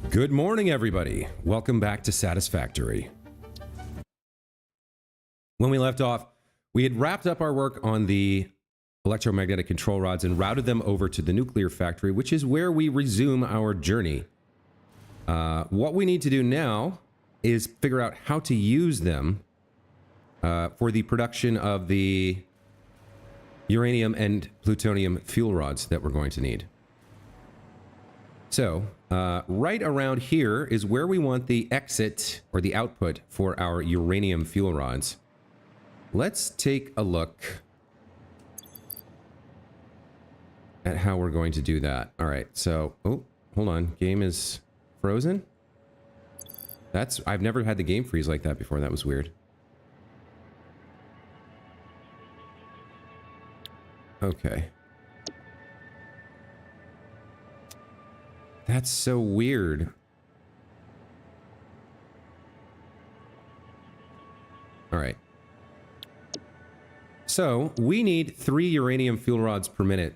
Good morning, everybody. Welcome back to Satisfactory. When we left off, we had wrapped up our work on the electromagnetic control rods and routed them over to the nuclear factory, which is where we resume our journey. What we need to do now is figure out how to use them for the production of the uranium and plutonium fuel rods that we're going to need. So, right around here is where we want the exit or the output for our uranium fuel rods. Let's take a look at how we're going to do that. All right, so, oh, hold on. Game is frozen? I've never had the game freeze like that before. That was weird. Okay. That's so weird. All right. So, we need 3 uranium fuel rods per minute.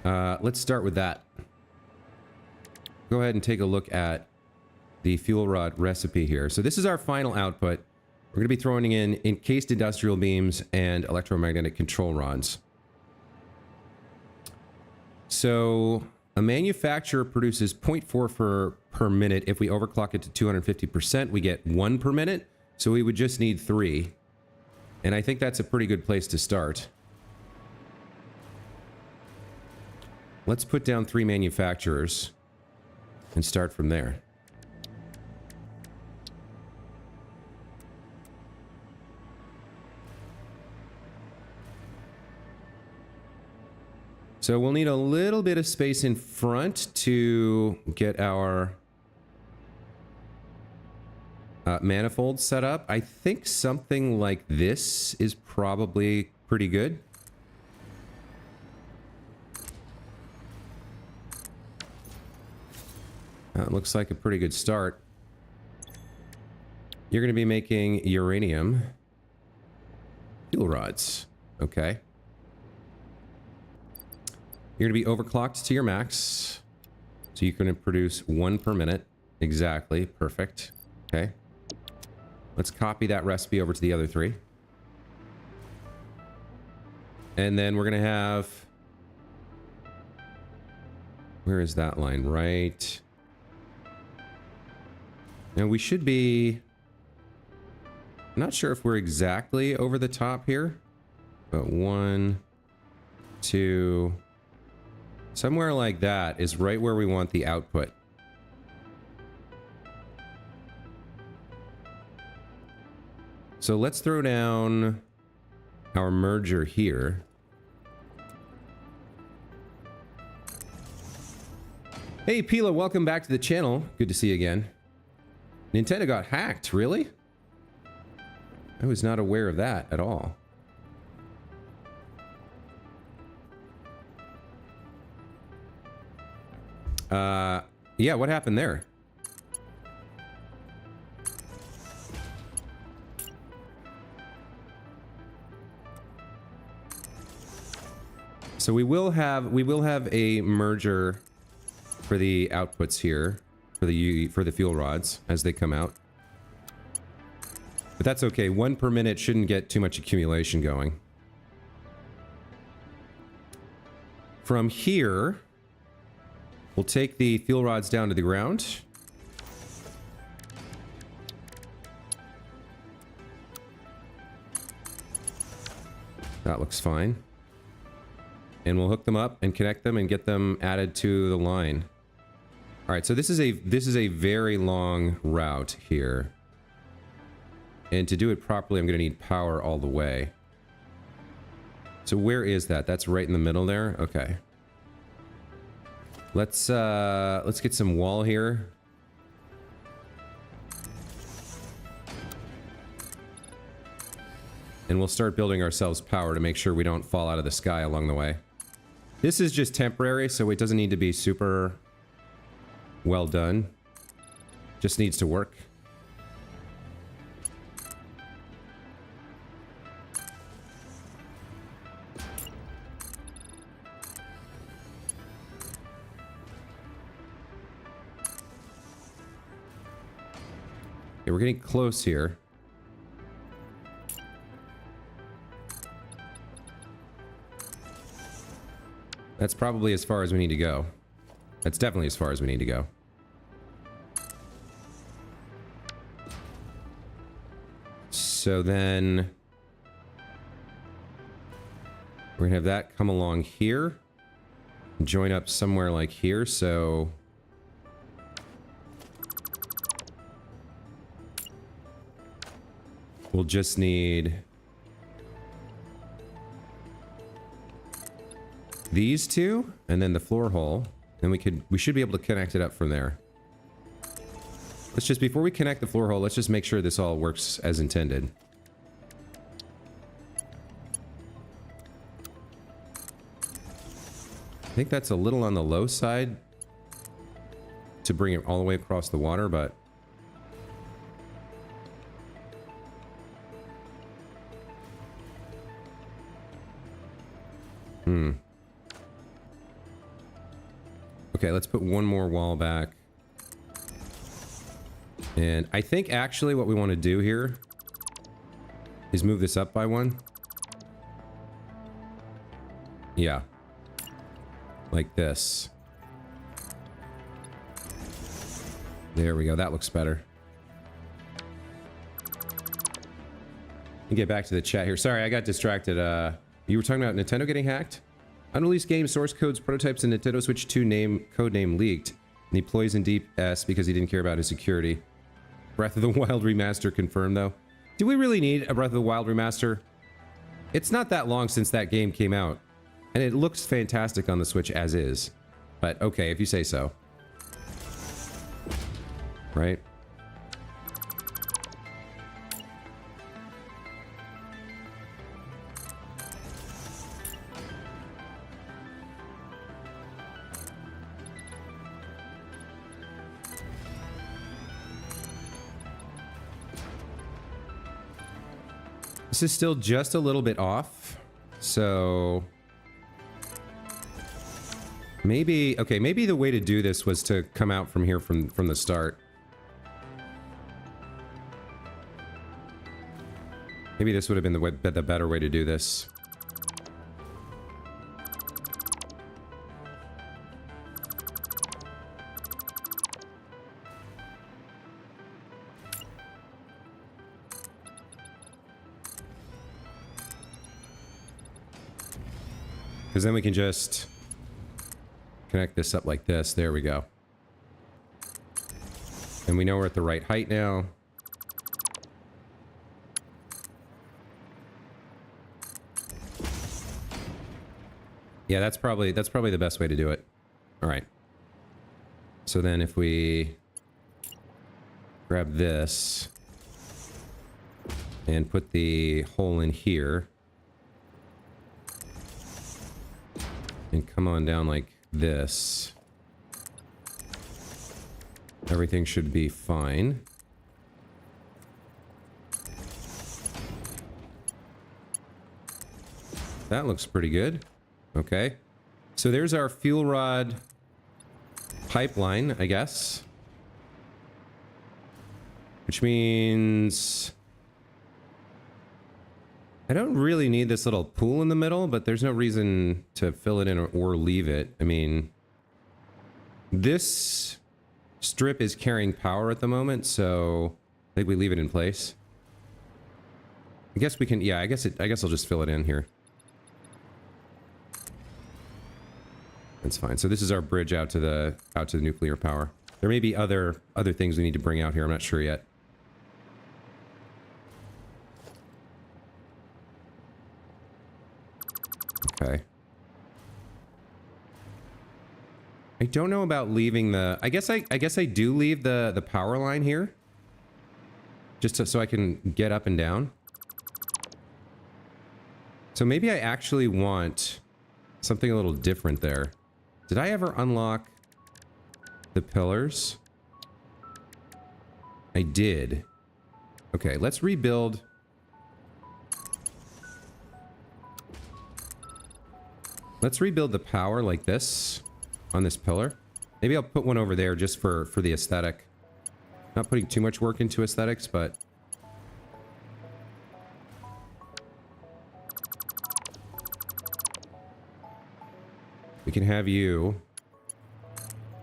Let's start with that. Go ahead and take a look at the fuel rod recipe here. So this is our final output. We're going to be throwing in encased industrial beams and electromagnetic control rods. So a manufacturer produces 0.4 per minute. If we overclock it to 250%, we get 1 per minute. So we would just need 3. And I think that's a pretty good place to start. Let's put down 3 manufacturers and start from there. So we'll need a little bit of space in front to get our manifold set up. I think something like this is probably pretty good. That looks like a pretty good start. You're going to be making uranium fuel rods. Okay. You're going to be overclocked to your max. So you're going to produce 1 per minute. Exactly. Perfect. Okay. Let's copy that recipe over to the other 3. And then we're going to have... Where is that line? Right. Now we should be... I'm not sure if we're exactly over the top here. But 1, 2... Somewhere like that is right where we want the output. So let's throw down our merger here. Hey Pila, welcome back to the channel. Good to see you again. Nintendo got hacked, really? I was not aware of that at all. Yeah, what happened there? So we will have a merger for the outputs here for the fuel rods as they come out. But that's okay. 1 per minute shouldn't get too much accumulation going. From here, we'll take the fuel rods down to the ground. That looks fine. And we'll hook them up and connect them and get them added to the line. All right, so this is a very long route here. And to do it properly, I'm going to need power all the way. So where is that? That's right in the middle there? Okay. Let's get some wall here. And we'll start building ourselves power to make sure we don't fall out of the sky along the way. This is just temporary, so it doesn't need to be super well done. Just needs to work. we're getting close here. That's probably as far as we need to go. That's definitely as far as we need to go. So then we're gonna have that come along here, join up somewhere like here. So we'll just need these two and then the floor hole, and we should be able to connect it up from there. Let's just, before we connect the floor hole, let's just make sure this all works as intended. I think that's a little on the low side to bring it all the way across the water, but okay, let's put one more wall back. And I think actually what we want to do here is move this up by one. Yeah. Like this. There we go. That looks better. Let me get back to the chat here. Sorry, I got distracted. You were talking about Nintendo getting hacked? Unreleased game source codes, prototypes, and Nintendo Switch 2 code name leaked. And he plays in Deep S because he didn't care about his security. Breath of the Wild remaster confirmed, though. Do we really need a Breath of the Wild remaster? It's not that long since that game came out. And it looks fantastic on the Switch as is. But okay, if you say so. Right? This is still just a little bit off. So maybe, okay, maybe the way to do this was to come out from here from the start. Maybe this would have been the better way to do this. Because then we can just connect this up like this. There we go. And we know we're at the right height now. Yeah, that's probably the best way to do it. All right. So then if we grab this and put the hole in here and come on down like this, everything should be fine. That looks pretty good. Okay. So there's our fuel rod pipeline, I guess. Which means I don't really need this little pool in the middle, but there's no reason to fill it in or leave it. I mean, this strip is carrying power at the moment, so I think we leave it in place. I guess we can, yeah, I guess I'll just fill it in here. That's fine. So this is our bridge out to the nuclear power. There may be other things we need to bring out here. I'm not sure yet. Okay. I don't know about leaving the... I guess I do leave the power line here. Just so I can get up and down. So maybe I actually want something a little different there. Did I ever unlock the pillars? I did. Okay, let's rebuild... Let's rebuild the power like this on this pillar. Maybe I'll put one over there just for the aesthetic. Not putting too much work into aesthetics, but... we can have you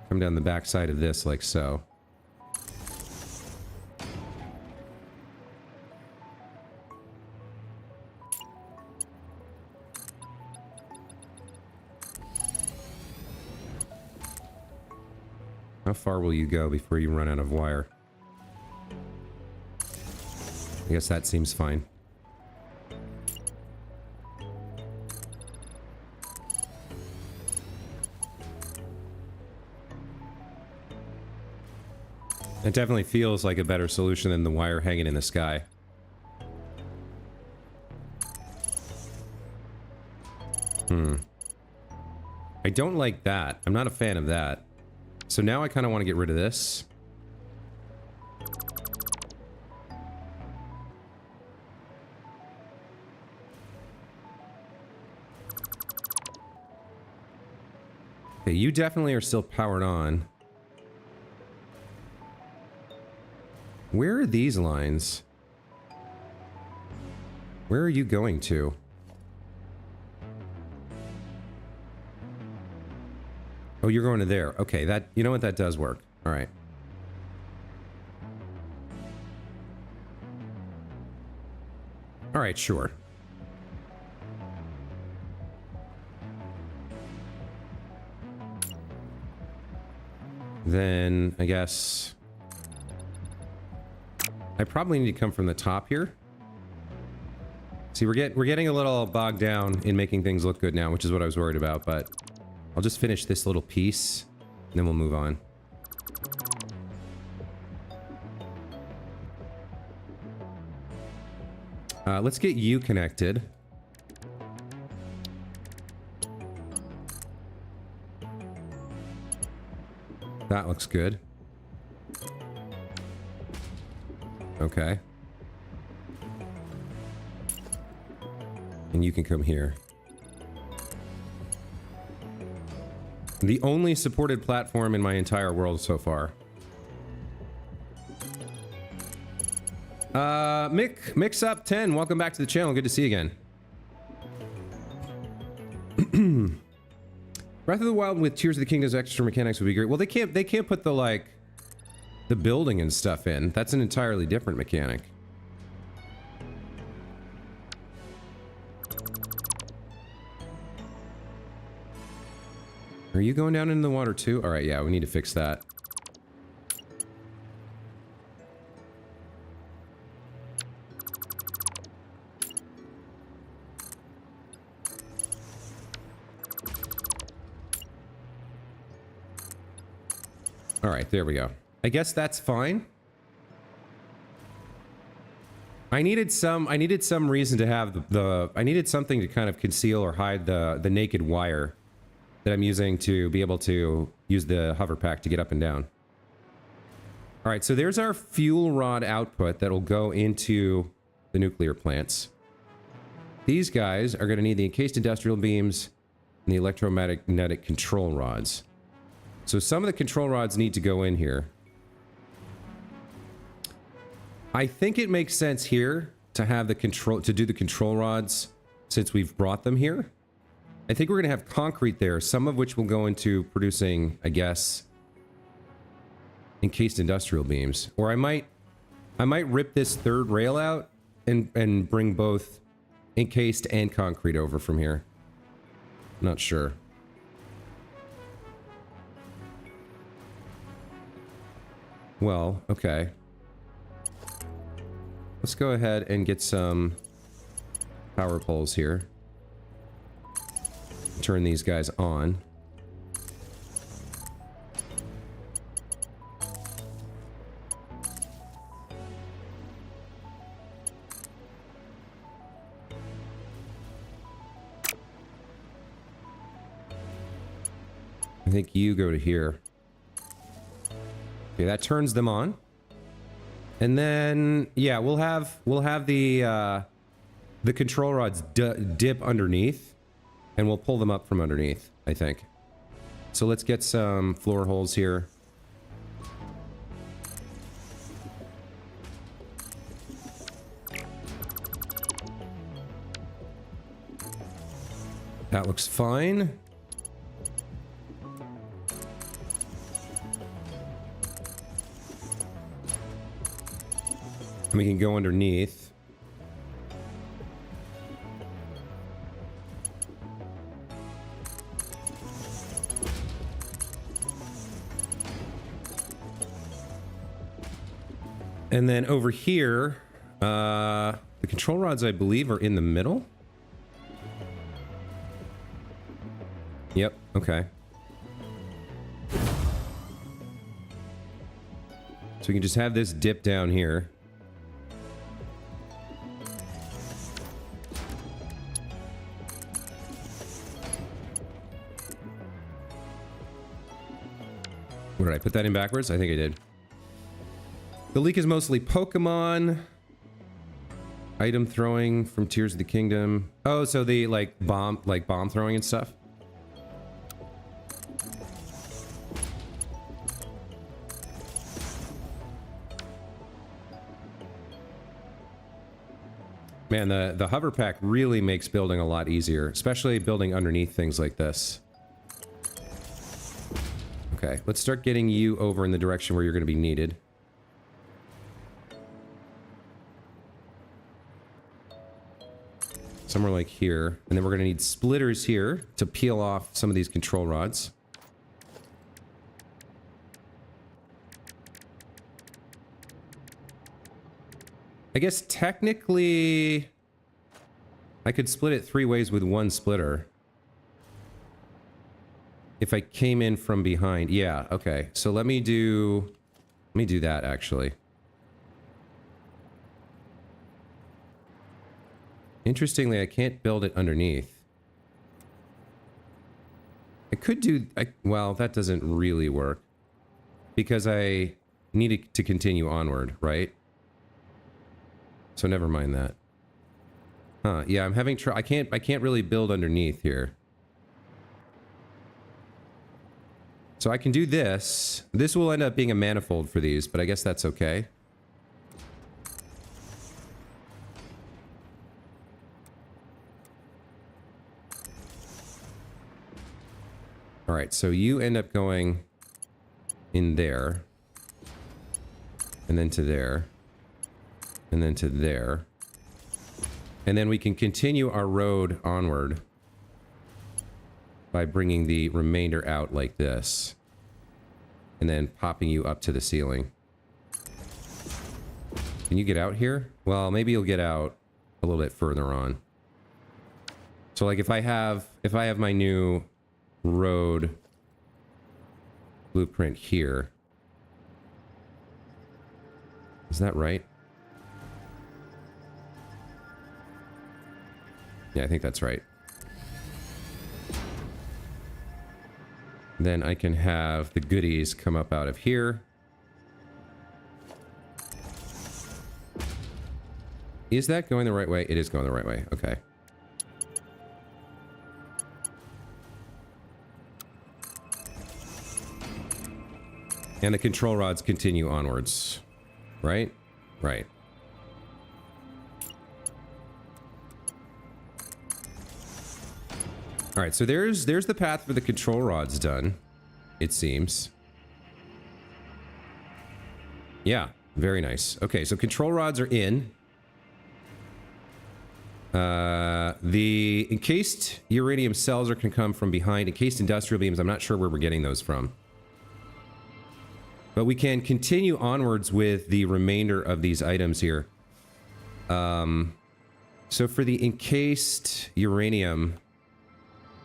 come down the back side of this like so. How far will you go before you run out of wire? I guess that seems fine. It definitely feels like a better solution than the wire hanging in the sky. I don't like that. I'm not a fan of that. So now I kind of want to get rid of this. Okay, you definitely are still powered on. Where are these lines? Where are you going to? Oh, you're going to there. Okay, that, you know what, that does work. All right. All right, sure. Then I guess I probably need to come from the top here. See, we're getting a little bogged down in making things look good now, which is what I was worried about, but I'll just finish this little piece and then we'll move on. Let's get you connected. That looks good. Okay. And you can come here. The only supported platform in my entire world so far. Mix up 10, welcome back to the channel. Good to see you again. Breath of the Wild with Tears of the Kingdom's extra mechanics would be great. Well, they can't put the, like, the building and stuff in. That's an entirely different mechanic. Are you going down into the water too? All right, yeah, we need to fix that. All right, there we go. I guess that's fine. I needed some reason to have I needed something to kind of conceal or hide the naked wire that I'm using to be able to use the hover pack to get up and down. All right, so there's our fuel rod output that'll go into the nuclear plants. These guys are going to need the encased industrial beams and the electromagnetic control rods. So some of the control rods need to go in here. I think it makes sense here to have the do the control rods since we've brought them here. I think we're going to have concrete there, some of which will go into producing, I guess, encased industrial beams. Or I might rip this third rail out and bring both encased and concrete over from here. Not sure. Well, okay. Let's go ahead and get some power poles here. Turn these guys on. I think you go to here. Okay, that turns them on. And then, yeah, we'll have the control rods dip underneath, and we'll pull them up from underneath, I think. So let's get some floor holes here. That looks fine. And we can go underneath. And then over here, the control rods, I believe, are in the middle. Yep, okay. So we can just have this dip down here. What did I put that in backwards? I think I did. The leak is mostly Pokemon. Item throwing from Tears of the Kingdom. Oh, so the bomb throwing and stuff. Man, the hover pack really makes building a lot easier, especially building underneath things like this. Okay, let's start getting you over in the direction where you're going to be needed. Somewhere like here. And then we're going to need splitters here to peel off some of these control rods. I guess technically I could split it 3 ways with one splitter. If I came in from behind. Yeah, okay. So let me do that actually. Interestingly, I can't build it underneath. I could do... well, that doesn't really work. Because I need to continue onward, right? So never mind that. Huh, yeah, I'm having trouble. I can't really build underneath here. So I can do this. This will end up being a manifold for these, but I guess that's okay. All right, so you end up going in there, and then to there, and then to there. And then we can continue our road onward by bringing the remainder out like this, and then popping you up to the ceiling. Can you get out here? Well, maybe you'll get out a little bit further on. So like if I have my new road blueprint here. Is that right? Yeah, I think that's right. Then I can have the goodies come up out of here. Is that going the right way? It is going the right way. Okay. And the control rods continue onwards. Right? Right. All right, so there's the path for the control rods done, it seems. Yeah, very nice. Okay, so control rods are in. The encased uranium cells can come from behind. Encased industrial beams, I'm not sure where we're getting those from. But we can continue onwards with the remainder of these items here. So for the encased uranium,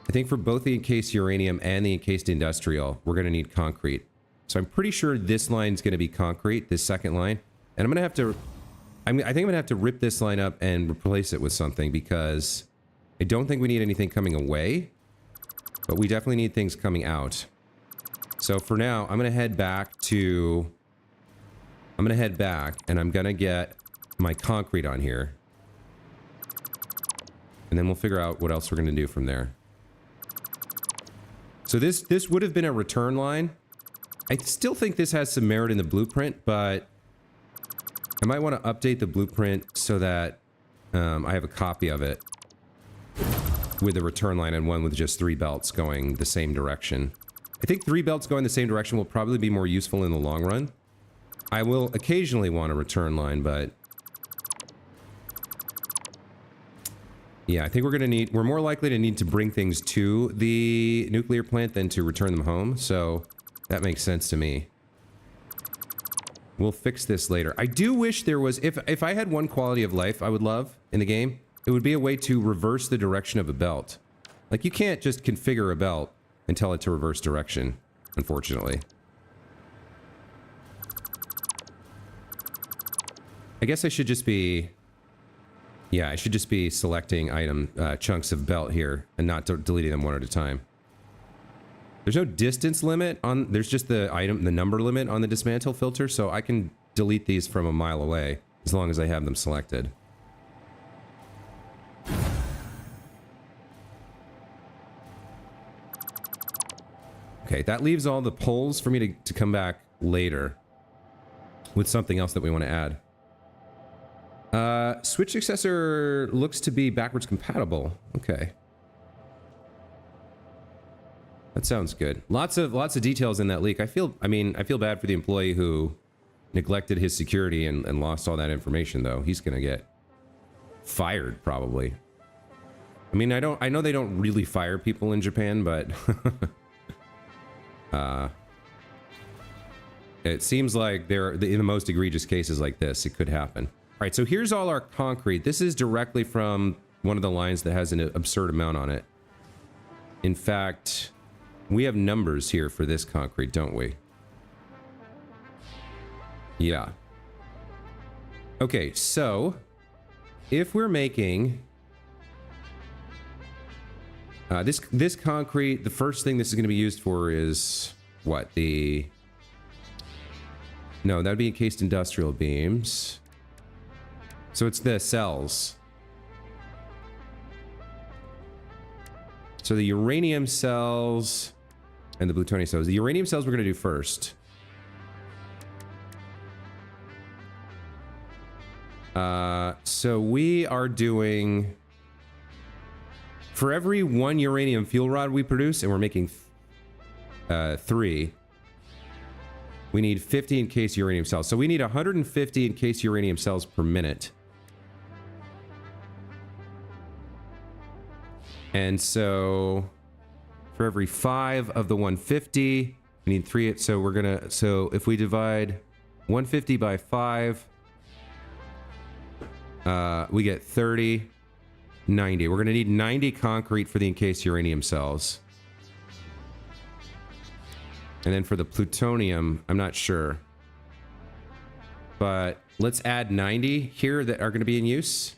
I think for both the encased uranium and the encased industrial, we're going to need concrete. So I'm pretty sure this line's going to be concrete, this second line. And I'm going to have to... I think I'm going to have to rip this line up and replace it with something because I don't think we need anything coming away. But we definitely need things coming out. So for now, I'm going to head back to... I'm going to head back and I'm going to get my concrete on here. And then we'll figure out what else we're going to do from there. So this would have been a return line. I still think this has some merit in the blueprint, but I might want to update the blueprint so that I have a copy of it. with a return line and one with just 3 belts going the same direction. I think 3 belts going the same direction will probably be more useful in the long run. I will occasionally want a return line, but yeah, I think we're more likely to need to bring things to the nuclear plant than to return them home, so that makes sense to me. We'll fix this later. I do wish there was, if I had one quality of life I would love in the game, it would be a way to reverse the direction of a belt. Like, you can't just configure a belt and tell it to reverse direction, unfortunately. I guess I should just be... Yeah, I should just be selecting item chunks of belt here and not deleting them one at a time. There's no distance limit on... There's just the number limit on the dismantle filter, so I can delete these from a mile away as long as I have them selected. Okay, that leaves all the poles for me to come back later with something else that we want to add. Switch successor looks to be backwards compatible. Okay. That sounds good. Lots of details in that leak. I feel bad for the employee who neglected his security and lost all that information, though. He's gonna get fired, probably. I mean, I know they don't really fire people in Japan, but it seems like in the most egregious cases like this, it could happen. All right, so here's all our concrete. This is directly from one of the lines that has an absurd amount on it. In fact, we have numbers here for this concrete, don't we? Yeah. Okay, so if we're making this concrete, the first thing this is going to be used for is what? No, that would be encased industrial beams. So it's the cells. So the uranium cells and the plutonium cells. The uranium cells we're going to do first. So we are doing... For every 1 uranium fuel rod we produce, and we're making 3, we need 50 encased uranium cells. So we need 150 encased uranium cells per minute. And so for every 5 of the 150, we need 3. So if we divide 150 by 5, we get 30, 90. We're going to need 90 concrete for the encased uranium cells. And then for the plutonium, I'm not sure. But let's add 90 here that are going to be in use.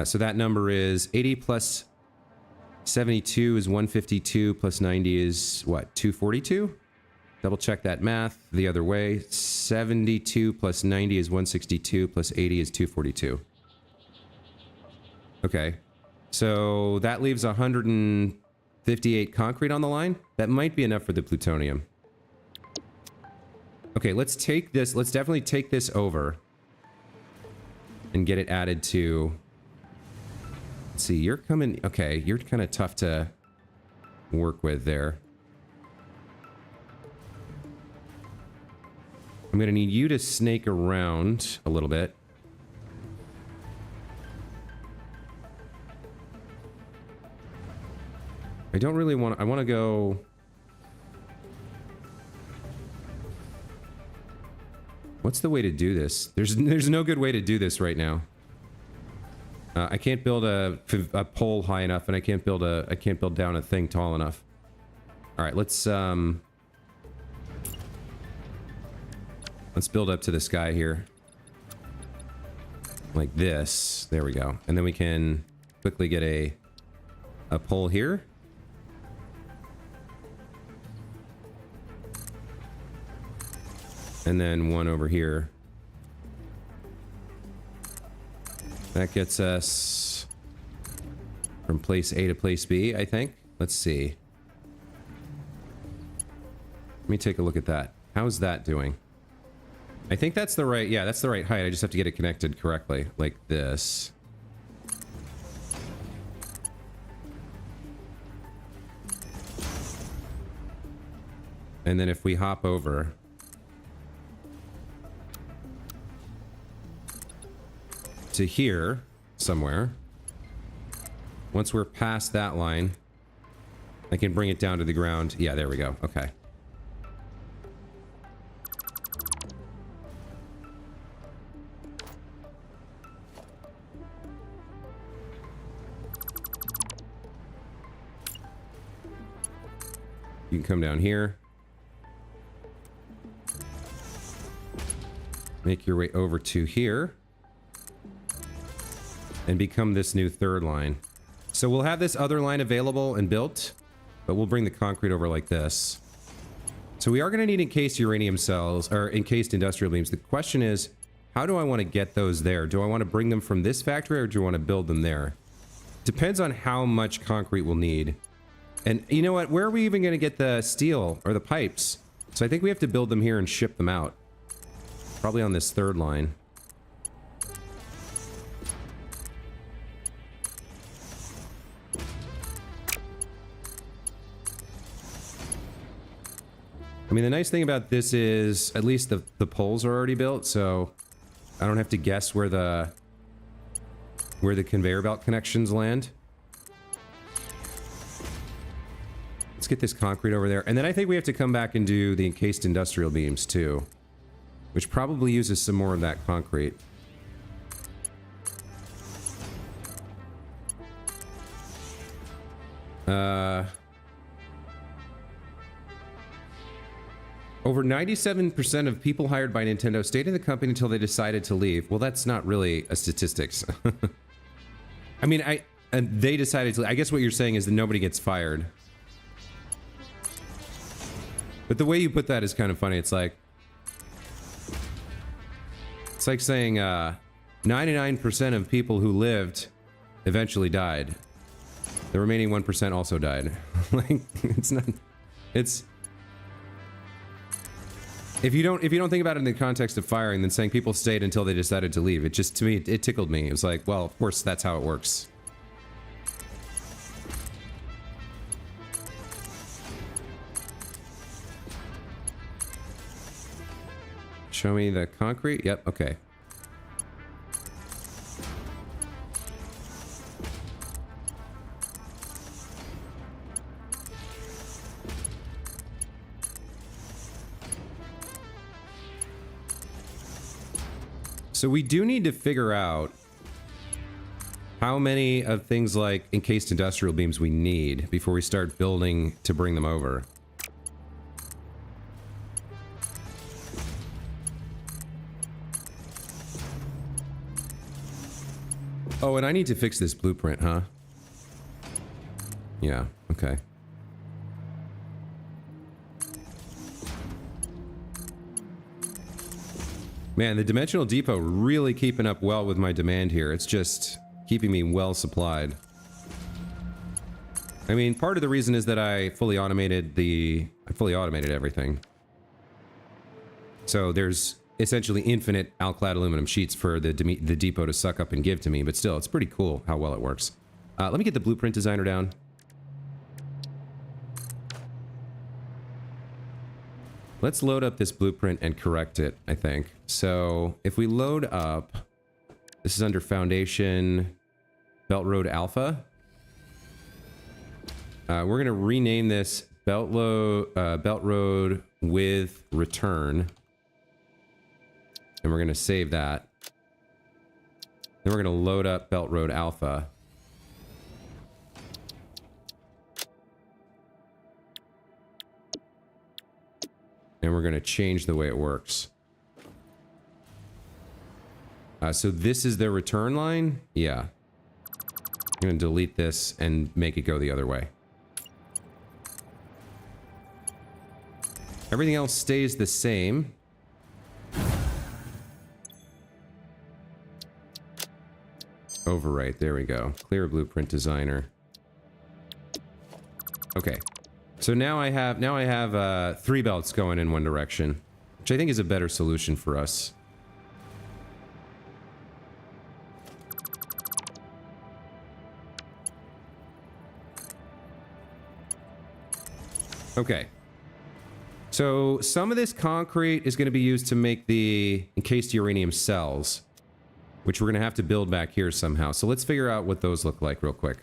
So that number is 80 plus 72 is 152 plus 90 is what? 242? Double check that math the other way. 72 plus 90 is 162 plus 80 is 242. Okay. So that leaves 158 concrete on the line. That might be enough for the plutonium. Okay, let's take this. Let's definitely take this over and get it added to... Let's see, you're coming... Okay, you're kind of tough to work with there. I'm going to need you to snake around a little bit. I don't really want... I want to go... What's the way to do this? There's no good way to do this right now. I can't build a pole high enough, and I can't build down a thing tall enough. All right, let's build up to the sky here, like this. There we go, and then we can quickly get a pole here. And then one over here. That gets us from place A to place B, I think. Let's see. Let me take a look at that. How's that doing? I think that's the right, yeah, that's the right height. I just have to get it connected correctly, like this. And then if we hop over to here somewhere, once we're past that line, I can bring it down to the ground. Yeah, there we go. Okay. You can come down here. Make your way over to here. And become this new third line. So we'll have this other line available and built, but we'll bring the concrete over like this. So we are going to need encased uranium cells, or encased industrial beams. The question is, how do I want to get those there? Do I want to bring them from this factory, or do I want to build them there? Depends on how much concrete we'll need. And you know what? Where are we even going to get the steel or the pipes? So I think we have to build them here and ship them out. Probably on this third line. I mean, the nice thing about this is at least the poles are already built, so I don't have to guess where the conveyor belt connections land. Let's get this concrete over there. And then I think we have to come back and do the encased industrial beams too, which probably uses some more of that concrete. Over 97% of people hired by Nintendo stayed in the company until they decided to leave. Well, that's not really a statistics. I mean, and they decided to. I guess what you're saying is that nobody gets fired. But the way you put that is kind of funny. It's like saying 99% of people who lived eventually died. The remaining 1% also died. Like, it's not. It's. If you don't think about it in the context of firing, then saying people stayed until they decided to leave, it just, to me, it tickled me. It was like, well, of course, that's how it works. Show me the concrete? Yep, okay. So we do need to figure out how many of things like encased industrial beams we need before we start building to bring them over. Oh, and I need to fix this blueprint, huh? Yeah, okay. Man, the Dimensional Depot really keeping up well with my demand here. It's just keeping me well supplied. I mean, part of the reason is that I fully automated everything. So there's essentially infinite alclad aluminum sheets for the depot to suck up and give to me, but still, it's pretty cool how well it works. Let me get the blueprint designer down. Let's load up this blueprint and correct it, I think. So if we load up, this is under Foundation Belt Road Alpha. We're going to rename this Belt Road with Return. And we're going to save that. Then we're going to load up Belt Road Alpha. And we're going to change the way it works. So this is the return line? Yeah. I'm going to delete this and make it go the other way. Everything else stays the same. Overwrite, there we go. Clear blueprint designer. Okay. So now I have 3 belts going in one direction, which I think is a better solution for us. Okay. So some of this concrete is going to be used to make the encased uranium cells, which we're going to have to build back here somehow. So let's figure out what those look like real quick.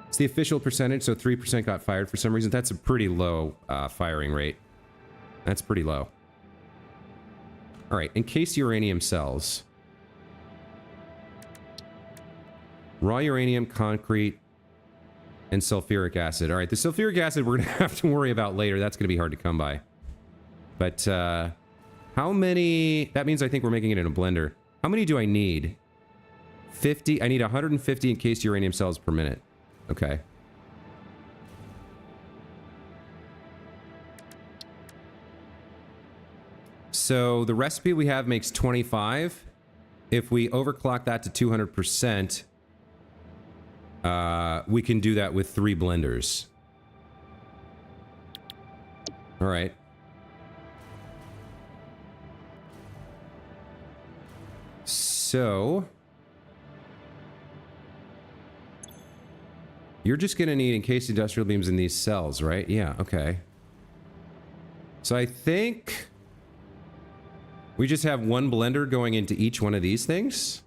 It's the official percentage, so 3% got fired for some reason. That's a pretty low firing rate. That's pretty low. All right, encased uranium cells. Raw uranium, concrete, and sulfuric acid. All right, the sulfuric acid we're going to have to worry about later. That's going to be hard to come by. But how many... That means I think we're making it in a blender. How many do I need? 50. I need 150 encased uranium cells per minute. Okay. So the recipe we have makes 25. If we overclock that to 200%, we can do that with 3 blenders. All right. So you're just going to need encased industrial beams in these cells, right? Yeah, okay. So I think we just have 1 blender going into each one of these things.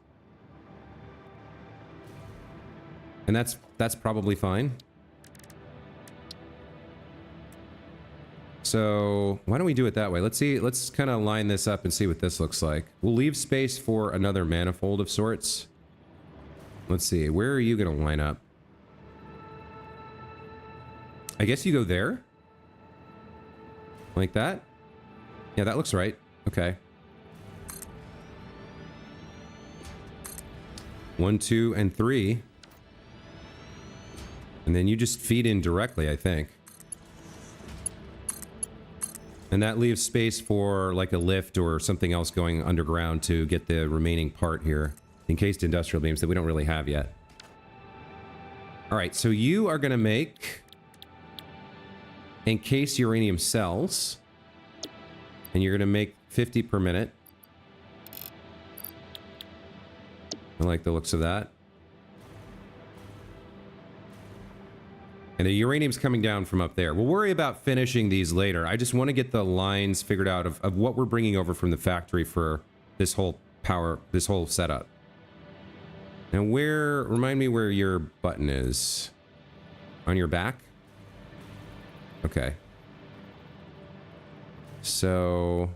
And that's probably fine. So why don't we do it that way? Let's see. Let's kind of line this up and see what this looks like. We'll leave space for another manifold of sorts. Let's see. Where are you going to line up? I guess you go there. Like that? Yeah, that looks right. Okay. 1, 2, and 3. And then you just feed in directly, I think. And that leaves space for like a lift or something else going underground to get the remaining part here. Encased industrial beams that we don't really have yet. All right, so you are going to make encased uranium cells. And you're going to make 50 per minute. I like the looks of that. And the uranium's coming down from up there. We'll worry about finishing these later. I just want to get the lines figured out of what we're bringing over from the factory for this whole this whole setup. Now remind me where your button is. On your back? Okay. So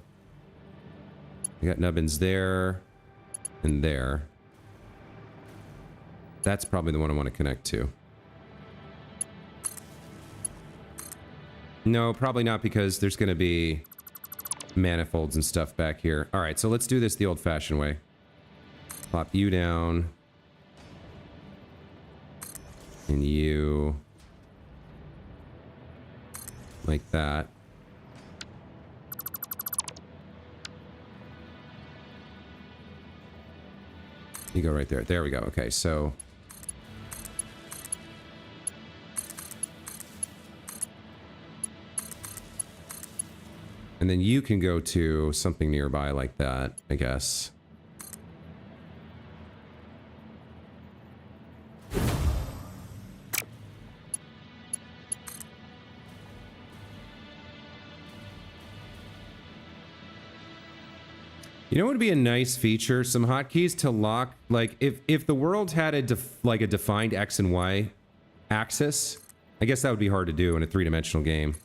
we got nubbins there and there. That's probably the one I want to connect to. No, probably not, because there's going to be manifolds and stuff back here. All right, so let's do this the old-fashioned way. Plop you down. And you. Like that. You go right there. There we go. Okay, so... And then you can go to something nearby like that, I guess. You know what would be a nice feature? Some hotkeys to lock, like if the world had a defined X and Y axis, I guess that would be hard to do in a 3-dimensional game.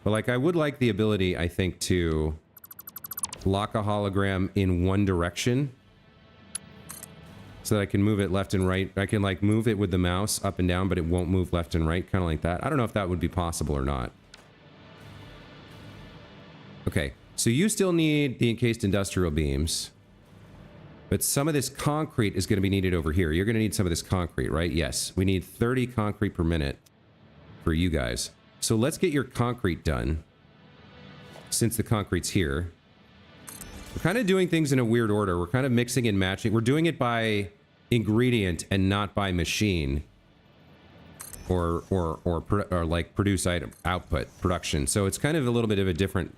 But like I would like the ability, I think, to lock a hologram in one direction so that I can move it left and right. I can like move it with the mouse up and down, but it won't move left and right, kind of like that. I don't know if that would be possible or not. Okay. So you still need the encased industrial beams, but some of this concrete is going to be needed over here. You're going to need some of this concrete, right? Yes. We need 30 concrete per minute for you guys. So let's get your concrete done, since the concrete's here. We're kind of doing things in a weird order. We're kind of mixing and matching. We're doing it by ingredient and not by machine. or like produce item output production. So it's kind of a little bit of a different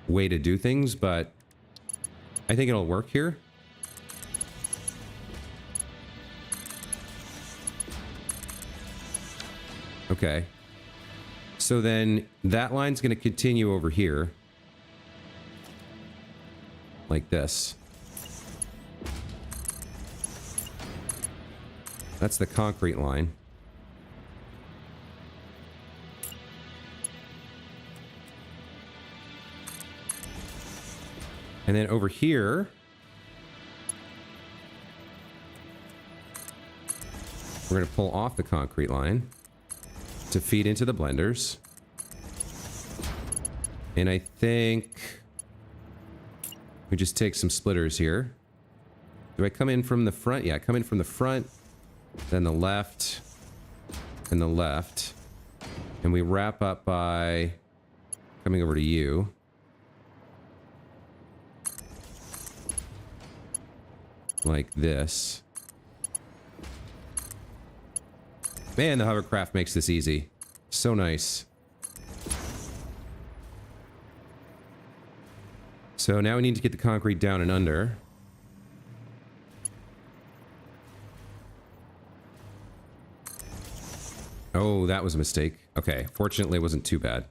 way to do things, but I think it'll work here. Okay. So then that line's going to continue over here. Like this. That's the concrete line. And then over here, we're going to pull off the concrete line to feed into the blenders. And I think we just take some splitters here. Do I come in from the front? Yeah, come in from the front, then the left, and the left. And we wrap up by coming over to you. Like this. Man, the hovercraft makes this easy. So nice. So now we need to get the concrete down and under. Oh, that was a mistake. Okay, fortunately it wasn't too bad.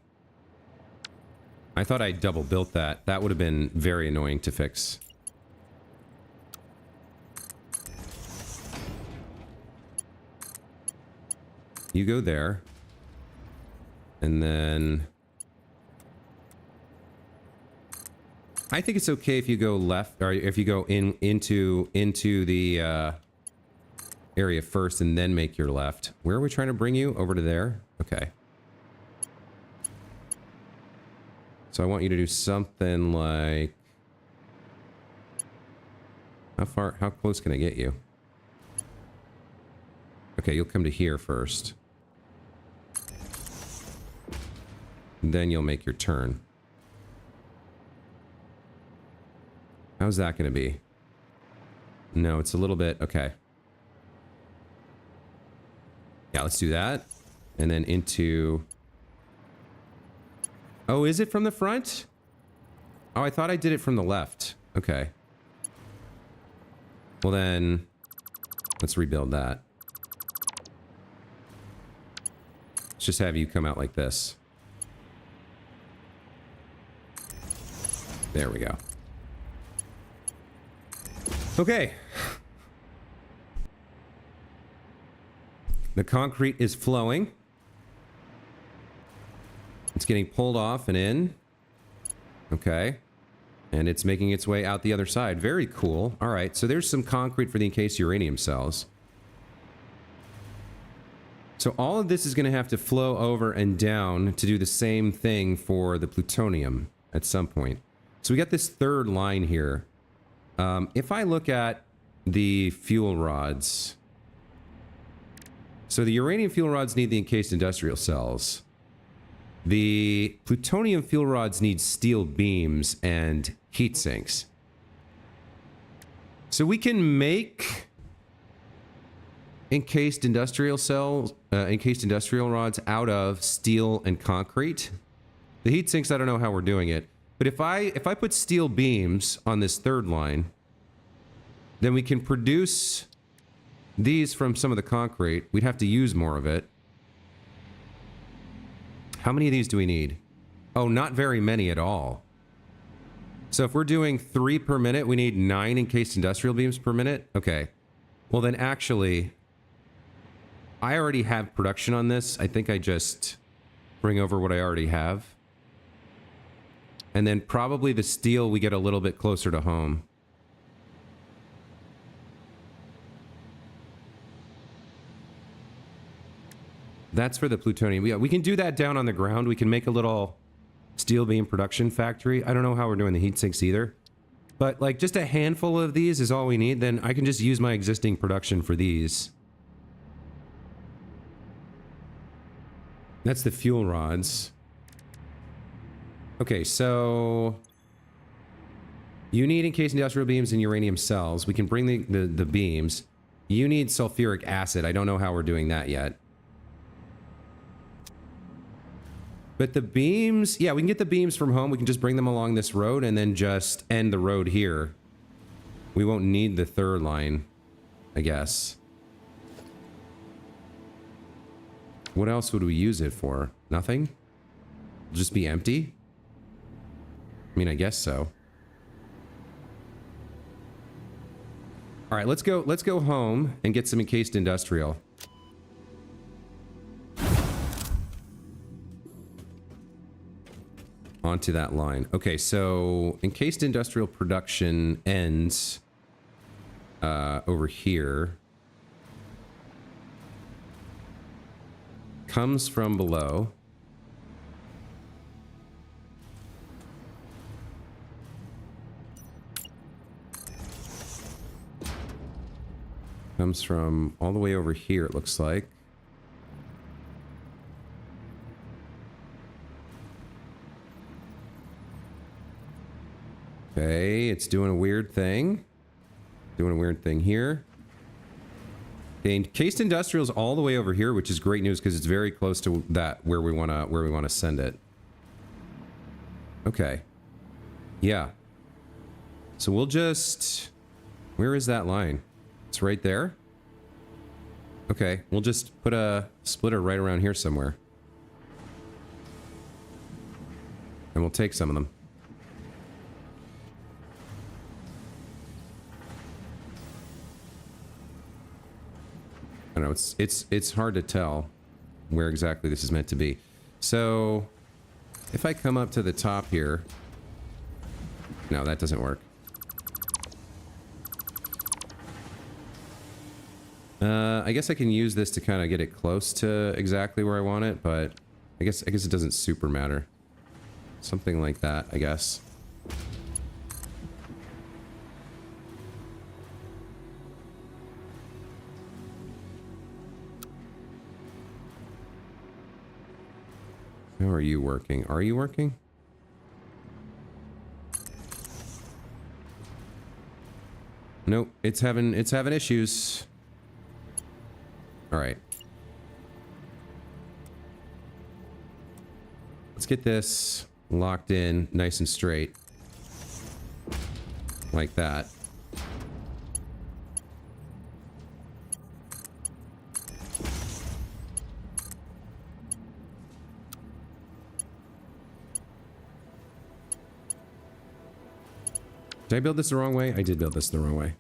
I thought I double built that. That would have been very annoying to fix. You go there. And then I think it's okay if you go left, or if you go into the area first and then make your left. Where are we trying to bring you? Over to there? Okay. So I want you to do something like... How close can I get you? Okay, you'll come to here first. Then you'll make your turn. How's that going to be? No, it's a little bit... Okay. Yeah, let's do that. And then into... Oh, is it from the front? Oh, I thought I did it from the left. Okay. Well then, let's rebuild that. Let's just have you come out like this. There we go. Okay. The concrete is flowing. It's getting pulled off and in. Okay. And it's making its way out the other side. Very cool. All right, so there's some concrete for the encased uranium cells. So all of this is going to have to flow over and down to do the same thing for the plutonium at some point. So we got this third line here. If I look at the fuel rods... So the uranium fuel rods need the encased industrial cells. The plutonium fuel rods need steel beams and heat sinks. So we can make encased industrial cells, encased industrial rods out of steel and concrete. The heat sinks, I don't know how we're doing it. But if I put steel beams on this third line, then we can produce these from some of the concrete. We'd have to use more of it. How many of these do we need? Oh, not very many at all. So if we're doing 3 per minute, we need 9 encased industrial beams per minute? Okay. Well then actually, I already have production on this. I think I just bring over what I already have. And then probably the steel we get a little bit closer to home. That's for the plutonium. Yeah, we can do that down on the ground. We can make a little steel beam production factory. I don't know how we're doing the heat sinks either. But like just a handful of these is all we need. Then I can just use my existing production for these. That's the fuel rods. Okay, so you need encased industrial beams and uranium cells. We can bring the beams. You need sulfuric acid. I don't know how we're doing that yet. But the beams, yeah, we can get the beams from home. We can just bring them along this road and then just end the road here. We won't need the third line, I guess. What else would we use it for? Nothing? It'll just be empty? I mean, I guess so. All right, let's go home and get some encased industrial. Onto that line. Okay, so encased industrial production ends over here. Comes from below. Comes from all the way over here, it looks like. Okay, it's doing a weird thing. Doing a weird thing here. Okay, encased industrial's all the way over here, which is great news because it's very close to that where we wanna send it. Okay. Yeah. So we'll just, where is that line? It's right there. Okay, we'll just put a splitter right around here somewhere. And we'll take some of them. I don't know, it's hard to tell where exactly this is meant to be. So if I come up to the top here, no, that doesn't work. I guess I can use this to kind of get it close to exactly where I want it, but I guess it doesn't super matter. Something like that, I guess. How are you working? Are you working? Nope, it's having issues. All right. Let's get this locked in nice and straight. Like that. Did I build this the wrong way? I did build this the wrong way.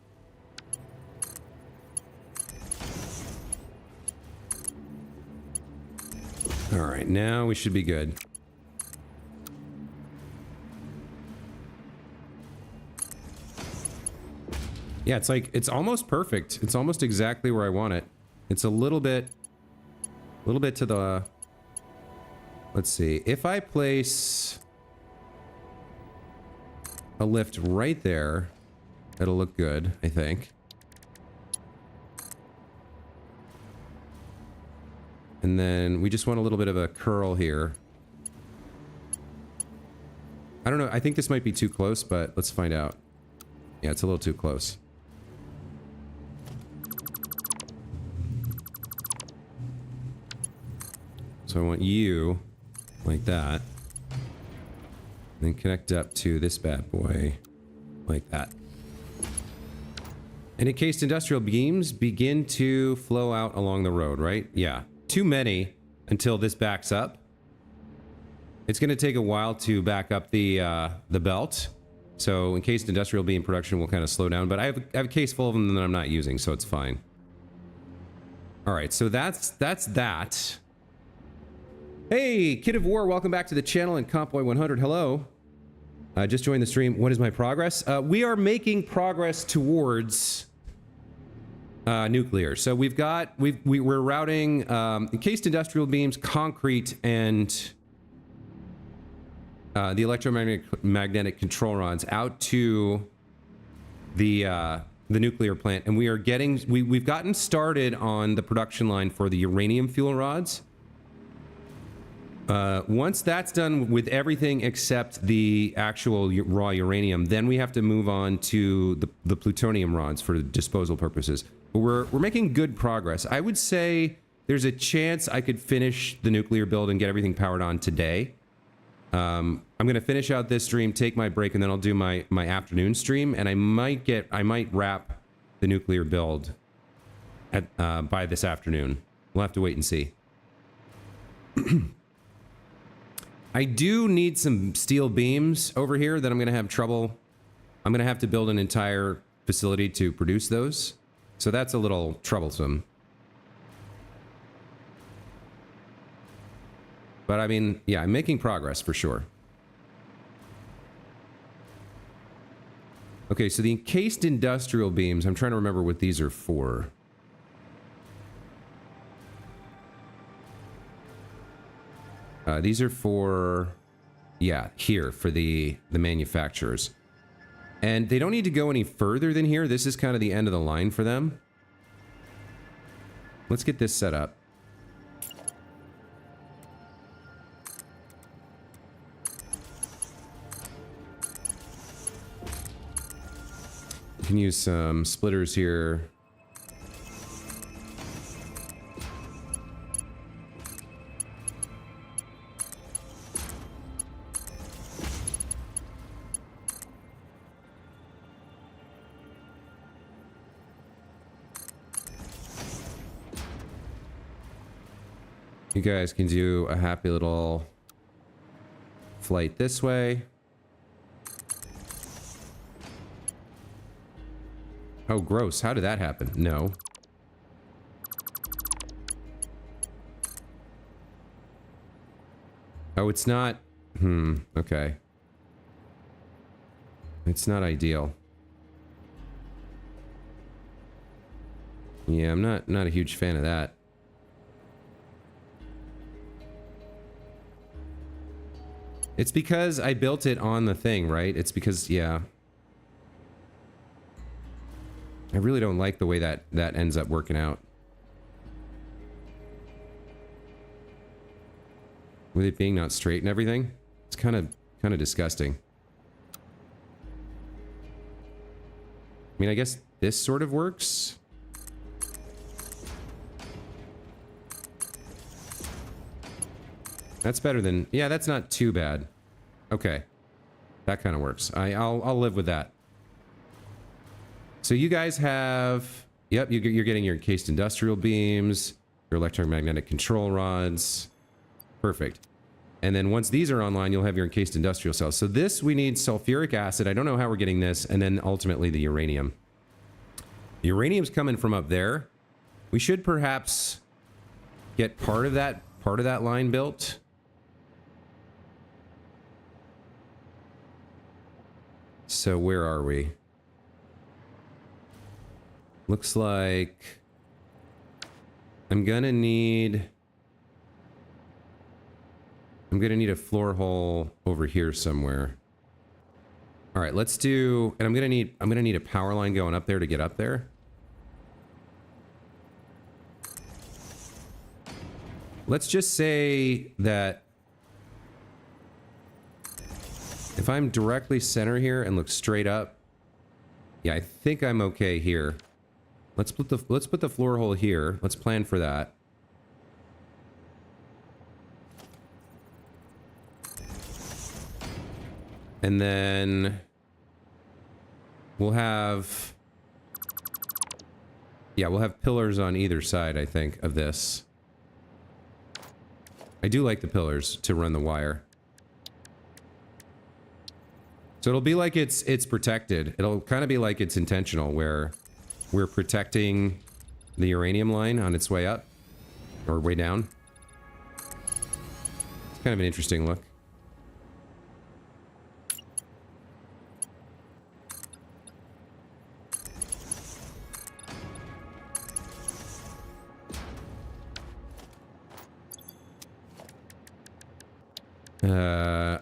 All right, now we should be good. Yeah, it's like, it's almost perfect. It's almost exactly where I want it. It's a little bit to the, let's see. If I place a lift right there, it'll look good, I think. And then we just want a little bit of a curl here. I don't know, I think this might be too close, but let's find out. Yeah, it's a little too close. So I want you like that. Then connect up to this bad boy like that. And encased industrial beams begin to flow out along the road, right? Yeah. Too many until this backs up. It's going to take a while to back up the belt. So encased industrial beam production will kind of slow down, but I have a case full of them that I'm not using, so it's fine. All right, so that's that. Hey, Kid of War, welcome back to the channel, and Compboy100, hello. I just joined the stream. What is my progress? We are making progress towards nuclear. So we're routing encased industrial beams, concrete, and the electromagnetic control rods out to the nuclear plant, and we've gotten started on the production line for the uranium fuel rods. Once that's done with everything except the actual raw uranium, then we have to move on to the plutonium rods for disposal purposes. But we're making good progress. I would say there's a chance I could finish the nuclear build and get everything powered on today. I'm going to finish out this stream, take my break, and then I'll do my afternoon stream, and I might wrap the nuclear build at by this afternoon. We'll have to wait and see. I do need some steel beams over here that I'm going to have trouble. I'm going to have to build an entire facility to produce those. So that's a little troublesome. But I mean, yeah, I'm making progress for sure. Okay, so the encased industrial beams, I'm trying to remember what these are for. These are for, yeah, here, for the manufacturers. And they don't need to go any further than here. This is kind of the end of the line for them. Let's get this set up. You can use some splitters here. You guys can do a happy little flight this way. Oh, gross. How did that happen? No. Oh, it's not... okay. It's not ideal. Yeah, I'm not a huge fan of that. It's because I built it on the thing, right? It's because, yeah. I really don't like the way that ends up working out. With it being not straight and everything. It's kind of disgusting. I mean, I guess this sort of works. That's better than... yeah, that's not too bad. Okay. That kind of works. I'll live with that. So you guys have... yep, you're getting your encased industrial beams, your electromagnetic control rods. Perfect. And then once these are online, you'll have your encased industrial cells. So this, we need sulfuric acid. I don't know how we're getting this. And then ultimately the uranium. The uranium's coming from up there. We should perhaps get part of that line built. So where are we? Looks like I'm gonna need a floor hole over here somewhere. All right, let's do, and I'm gonna need a power line going up there to get up there. Let's just say that if I'm directly center here and look straight up, yeah, I think I'm okay here. Let's put the floor hole here. Let's plan for that. And then we'll have, yeah, we'll have pillars on either side, I think, of this. I do like the pillars to run the wire. So it'll be like it's protected. It'll kind of be like it's intentional, where we're protecting the uranium line on its way up or way down. It's kind of an interesting look.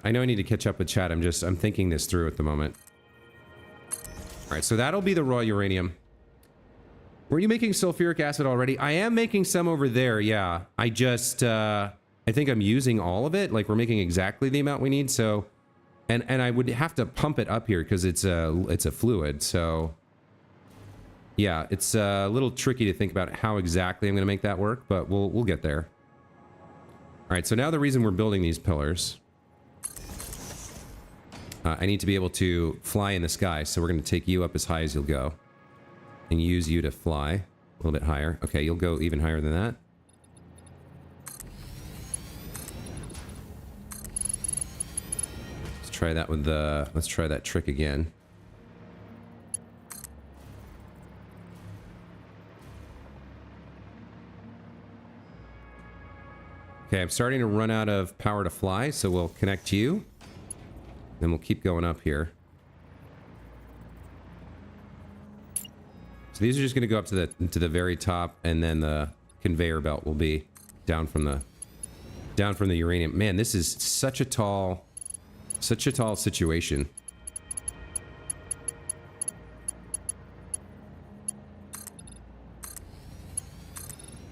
I know I need to catch up with chat. I'm thinking this through at the moment. All right, so that'll be the raw uranium. Were you making sulfuric acid already? I am making some over there, yeah. I think I'm using all of it. Like, we're making exactly the amount we need, so... And I would have to pump it up here because it's a fluid, so... Yeah, it's a little tricky to think about how exactly I'm going to make that work, but we'll get there. All right, so now the reason we're building these pillars, I need to be able to fly in the sky, so we're going to take you up as high as you'll go and use you to fly a little bit higher. Okay, you'll go even higher than that. Let's try that with the, let's try that trick again. Okay, I'm starting to run out of power to fly, so we'll connect you. Then we'll keep going up here. So these are just going to go up to the very top, and then the conveyor belt will be down from the uranium. Man, this is such a tall situation.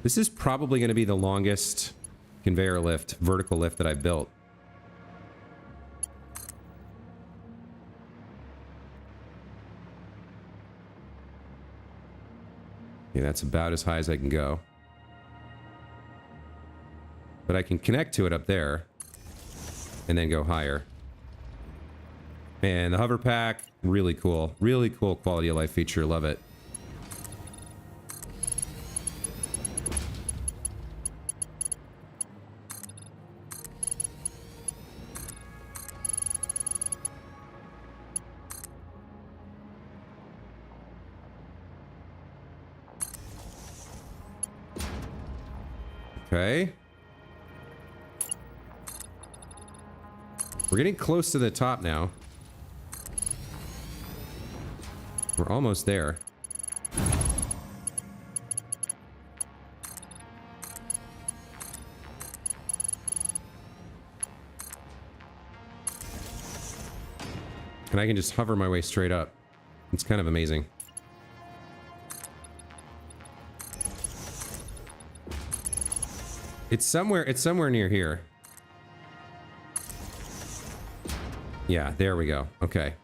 This is probably going to be the longest conveyor lift, vertical lift that I've built. Yeah, that's about as high as I can go. But I can connect to it up there and then go higher. Man, the hover pack, really cool. Really cool quality of life feature. Love it. Okay. We're getting close to the top now. We're almost there. And I can just hover my way straight up. It's kind of amazing. It's somewhere near here. Yeah, there we go. Okay.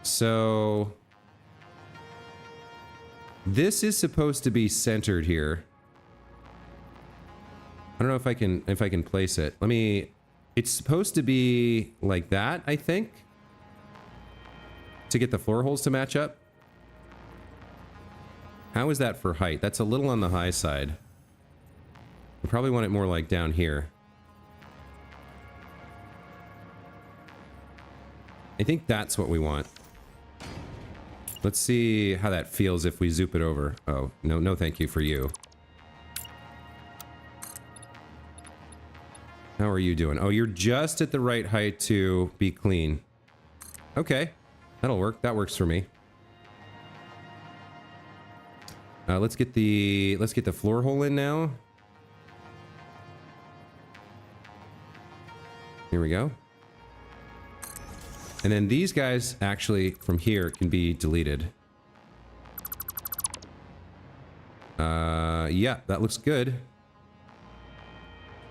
So this is supposed to be centered here. I don't know if I can place it. Let me, it's supposed to be like that, I think, to get the floor holes to match up. How is that for height? That's a little on the high side. We probably want it more like down here. I think that's what we want. Let's see how that feels if we zoop it over. Oh, no thank you for you. How are you doing? Oh, you're just at the right height to be clean. Okay, that'll work. That works for me. Let's get the floor hole in now. Here we go. And then these guys actually from here can be deleted. Yeah, that looks good.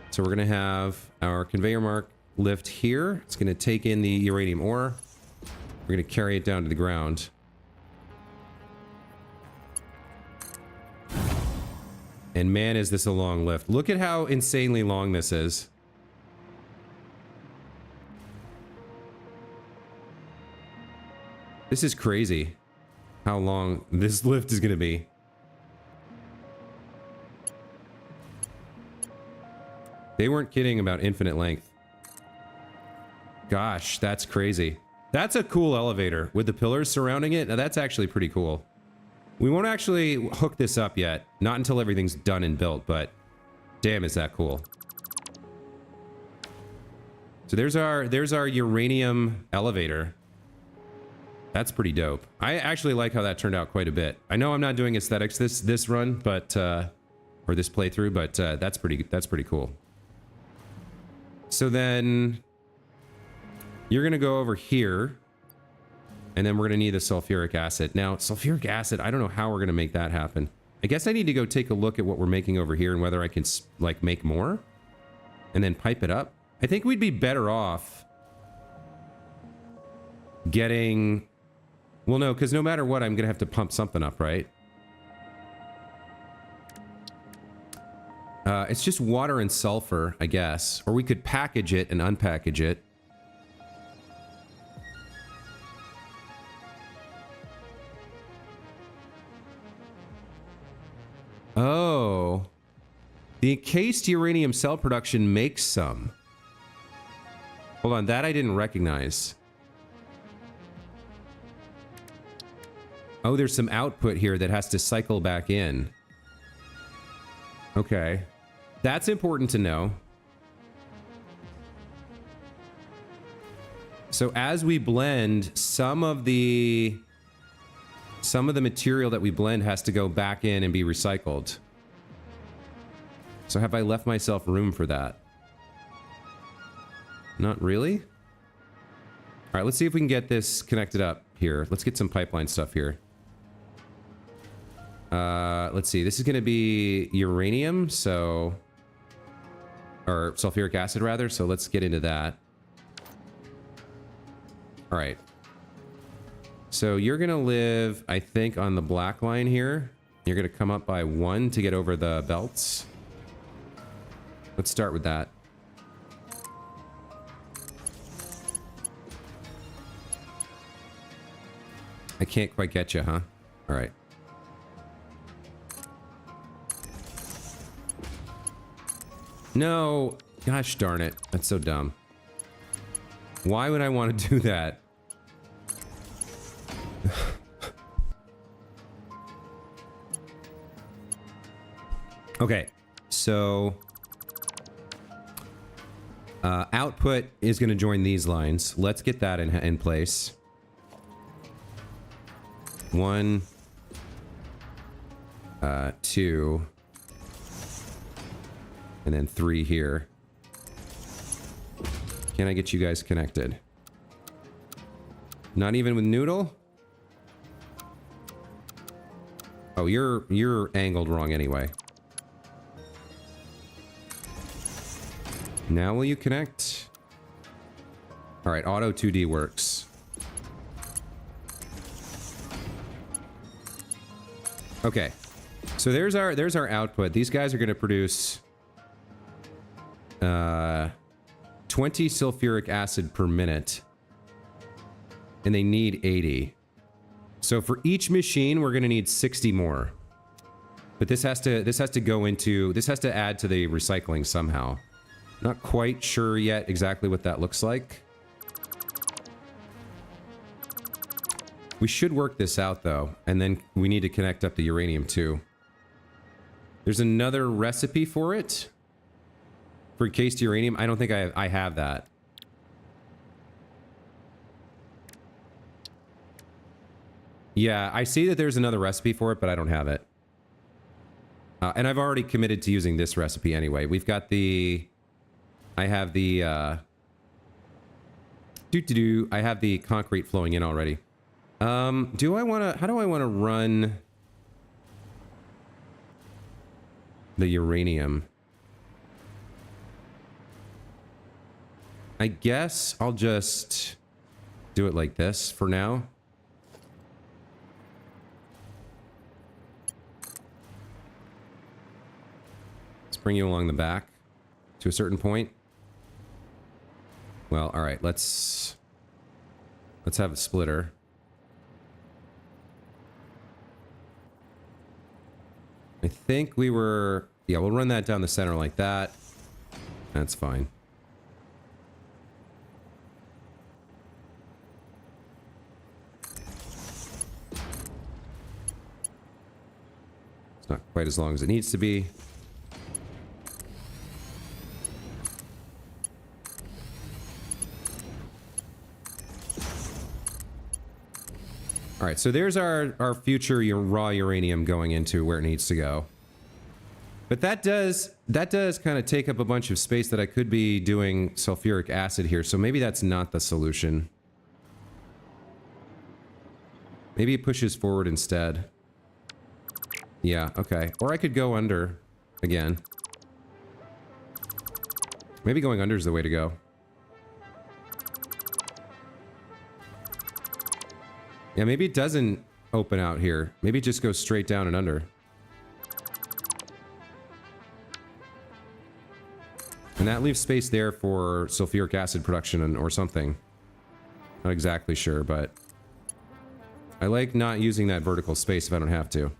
So we're gonna have our conveyor mark lift here. It's gonna take in the uranium ore. We're gonna carry it down to the ground. And man, is this a long lift. Look at how insanely long this is. This is crazy how long this lift is going to be. They weren't kidding about infinite length. Gosh, that's crazy. That's a cool elevator with the pillars surrounding it. Now that's actually pretty cool. We won't actually hook this up yet. Not until everything's done and built, but damn, is that cool. So there's our uranium elevator. That's pretty dope. I actually like how that turned out quite a bit. I know I'm not doing aesthetics this run, but or this playthrough, but that's pretty cool. So then you're gonna go over here, and then we're gonna need the sulfuric acid. Now, sulfuric acid, I don't know how we're gonna make that happen. I guess I need to go take a look at what we're making over here and whether I can like make more, and then pipe it up. I think we'd be better off getting Well, no, because no matter what, I'm going to have to pump something up, right? It's just water and sulfur, I guess. Or we could package it and unpackage it. Oh. The encased uranium cell production makes some. Hold on, that I didn't recognize. Oh, there's some output here that has to cycle back in. Okay. That's important to know. So as we blend, some of the material that we blend has to go back in and be recycled. So have I left myself room for that? Not really? All right, let's see if we can get this connected up here. Let's get some pipeline stuff here. Let's see. This is going to be uranium, so... Or sulfuric acid, rather. So let's get into that. All right. So you're going to live, I think, on the black line here. You're going to come up by 1 to get over the belts. Let's start with that. I can't quite get you, huh? All right. No. Gosh darn it. That's so dumb. Why would I want to do that? Okay. So... output is going to join these lines. Let's get that in place. 1, 2, and then 3 here. Can I get you guys connected? Not even with Noodle? Oh, you're angled wrong anyway. Now will you connect? All right, auto 2D works. Okay, so there's our output. These guys are going to produce 20 sulfuric acid per minute, and they need 80. So for each machine, we're going to need 60 more. But this has to add to the recycling somehow. Not quite sure yet exactly what that looks like. We should work this out, though, and then we need to connect up the uranium, too. There's another recipe for it. For encased uranium. I don't think I have that. Yeah, I see that there's another recipe for it, but I don't have it. And I've already committed to using this recipe anyway. We've got the... I have the... I have the concrete flowing in already. Do I want to... How do I want to run the uranium? I guess I'll just do it like this for now. Let's bring you along the back to a certain point. Well, all right, let's have a splitter. I think we were... Yeah, we'll run that down the center like that. That's fine. It's not quite as long as it needs to be. All right, so there's our future raw uranium going into where it needs to go. But that does kind of take up a bunch of space that I could be doing sulfuric acid here, so maybe that's not the solution. Maybe it pushes forward instead. Yeah, okay. Or I could go under again. Maybe going under is the way to go. Yeah, maybe it doesn't open out here. Maybe it just goes straight down and under. And that leaves space there for sulfuric acid production or something. Not exactly sure, but I like not using that vertical space if I don't have to.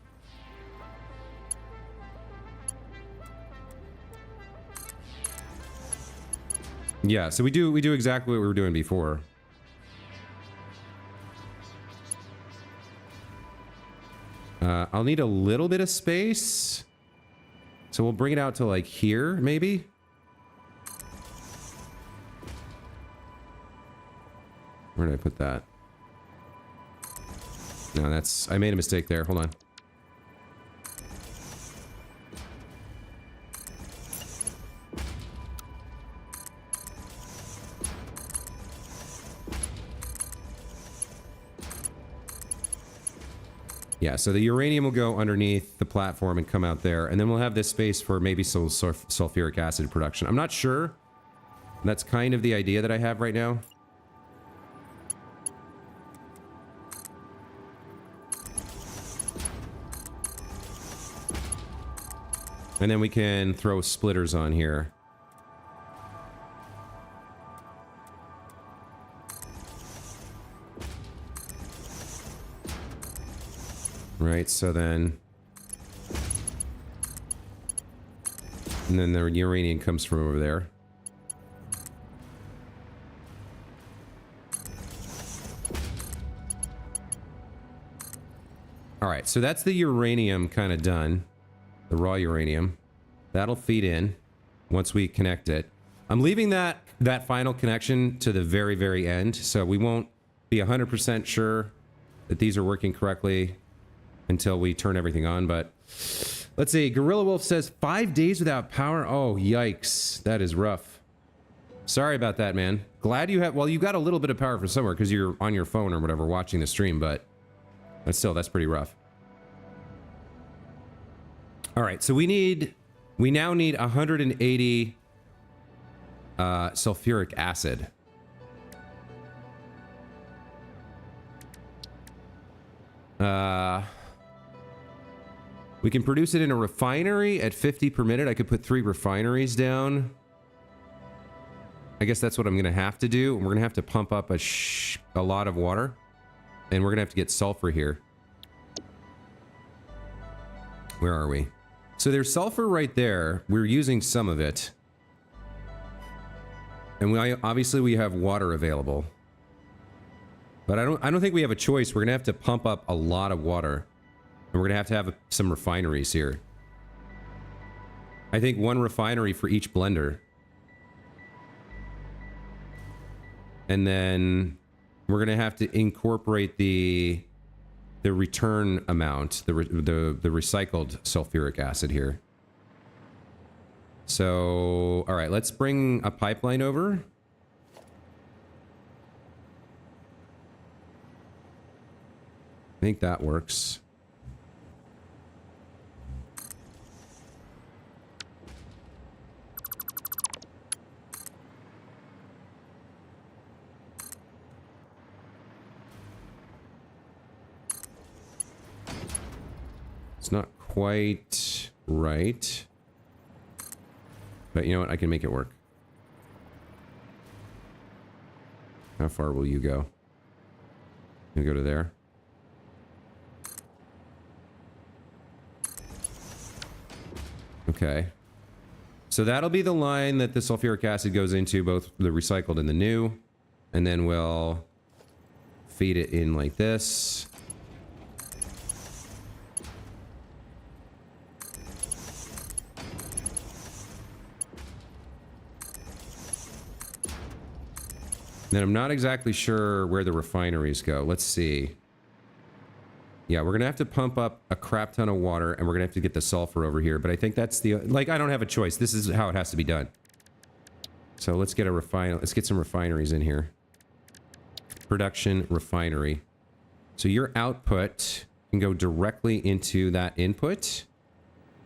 Yeah, so we do exactly what we were doing before. I'll need a little bit of space. So we'll bring it out to like here, maybe. Where did I put that? No, that's... I made a mistake there. Hold on. Yeah, so the uranium will go underneath the platform and come out there, and then we'll have this space for maybe some sulfuric acid production. I'm not sure. That's kind of the idea that I have right now. And then we can throw splitters on here. Right, so then... And then the uranium comes from over there. Alright, so that's the uranium kind of done. The raw uranium. That'll feed in once we connect it. I'm leaving that final connection to the very, very end, so we won't be 100% sure that these are working correctly until we turn everything on, but let's see. Gorilla Wolf says 5 days without power. Oh, yikes. That is rough. Sorry about that, man. Glad you have... Well, you got a little bit of power from somewhere because you're on your phone or whatever watching the stream, but still, that's pretty rough. All right, so we now need 180 sulfuric acid. We can produce it in a refinery at 50 per minute. I could put 3 refineries down. I guess that's what I'm going to have to do. We're going to have to pump up a lot of water. And we're going to have to get sulfur here. Where are we? So there's sulfur right there. We're using some of it. And obviously we have water available. But I don't think we have a choice. We're going to have to pump up a lot of water. And we're going to have some refineries here. I think 1 refinery for each blender. And then we're going to have to incorporate the return amount, the recycled sulfuric acid here. So, all right, let's bring a pipeline over. I think that works. It's not quite right. But you know what? I can make it work. How far will you go? You go to there. Okay. So that'll be the line that the sulfuric acid goes into, both the recycled and the new. And then we'll feed it in like this. Then I'm not exactly sure where the refineries go. Let's see. Yeah, we're going to have to pump up a crap ton of water, and we're going to have to get the sulfur over here. But I think that's the... Like, I don't have a choice. This is how it has to be done. So let's get let's get some refineries in here. Production refinery. So your output can go directly into that input.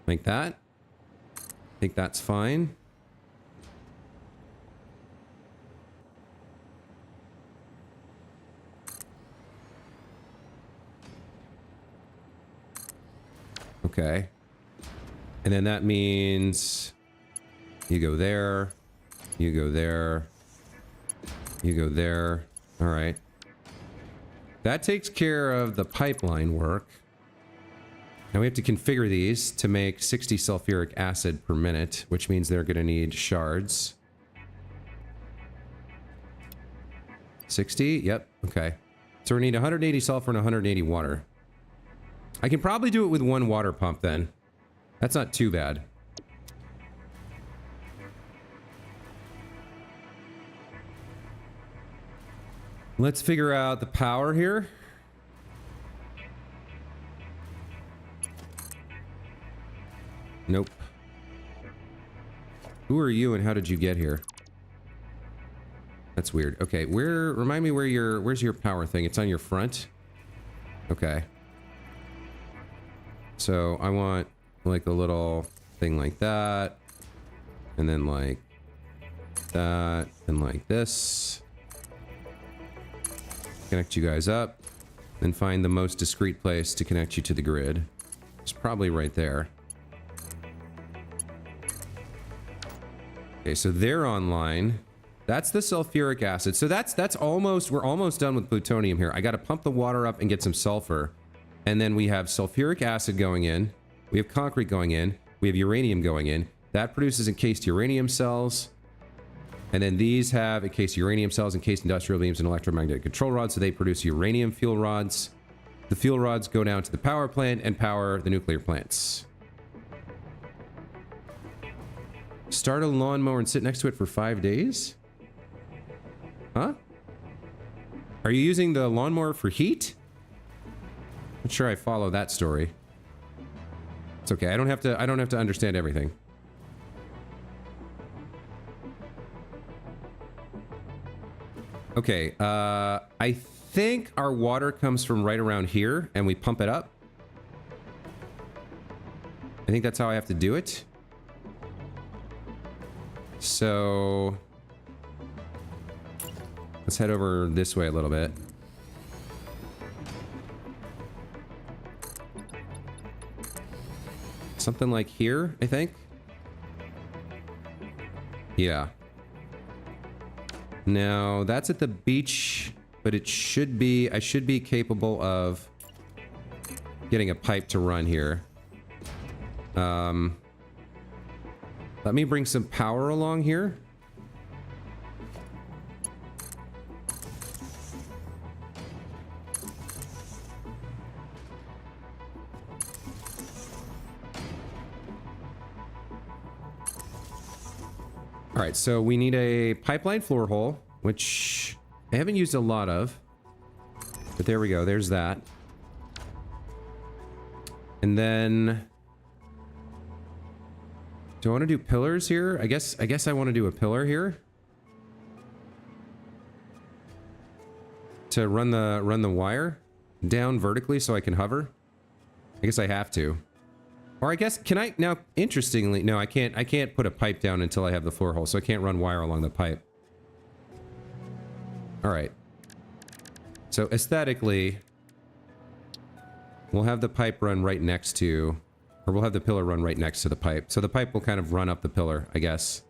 Like that. I think that's fine. Okay. And then that means you go there, you go there, you go there. All right. That takes care of the pipeline work. Now we have to configure these to make 60 sulfuric acid per minute, which means they're going to need shards. 60? Yep. Okay. So we need 180 sulfur and 180 water. I can probably do it with one water pump then. That's not too bad. Let's figure out the power here. Nope. Who are you and how did you get here? That's weird. Okay, remind me where's your power thing? It's on your front? Okay. So I want like a little thing like that. And then like that and like this. Connect you guys up. Then find the most discrete place to connect you to the grid. It's probably right there. Okay, so they're online. That's the sulfuric acid. So that's almost, we're almost done with plutonium here. I got to pump the water up and get some sulfur. And then we have sulfuric acid going in. We have concrete going in. We have uranium going in. That produces encased uranium cells. And then these have encased uranium cells, encased industrial beams, and electromagnetic control rods. So they produce uranium fuel rods. The fuel rods go down to the power plant and power the nuclear plants. Start a lawnmower and sit next to it for 5 days? Huh? Are you using the lawnmower for heat? Not sure I follow that story. It's okay. I don't have to understand everything. Okay, I think our water comes from right around here and we pump it up. I think that's how I have to do it. So let's head over this way a little bit. Something like here, I think. Yeah. Now, that's at the beach, but it should be, I should be capable of getting a pipe to run here. Let me bring some power along here. All right, so we need a pipeline floor hole, which I haven't used a lot of. But there we go, there's that. And then do I want to do pillars here? I guess I want to do a pillar here. To run the wire down vertically so I can hover. I guess I have to. Or I guess, can I, now, interestingly, no, I can't put a pipe down until I have the floor hole, so I can't run wire along the pipe. All right. So aesthetically, we'll have the pipe run right next to, or we'll have the pillar run right next to the pipe. So the pipe will kind of run up the pillar, I guess.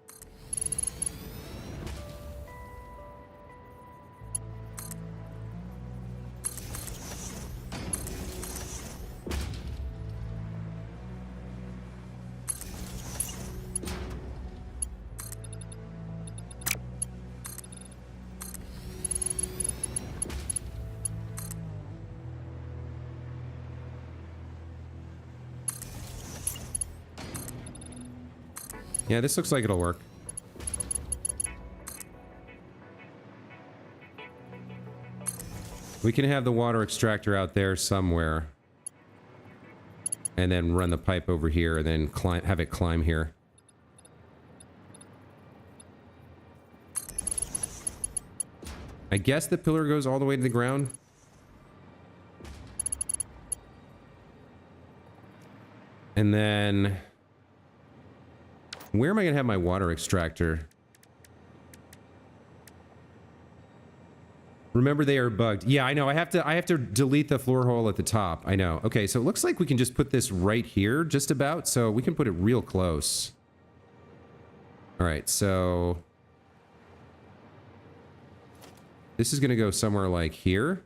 Yeah, this looks like it'll work. We can have the water extractor out there somewhere. And then run the pipe over here and then have it climb here. I guess the pillar goes all the way to the ground. And then where am I going to have my water extractor? Remember, they are bugged. Yeah, I know. I have to delete the floor hole at the top. I know. Okay, so it looks like we can just put this right here, just about. So we can put it real close. All right, so this is going to go somewhere like here.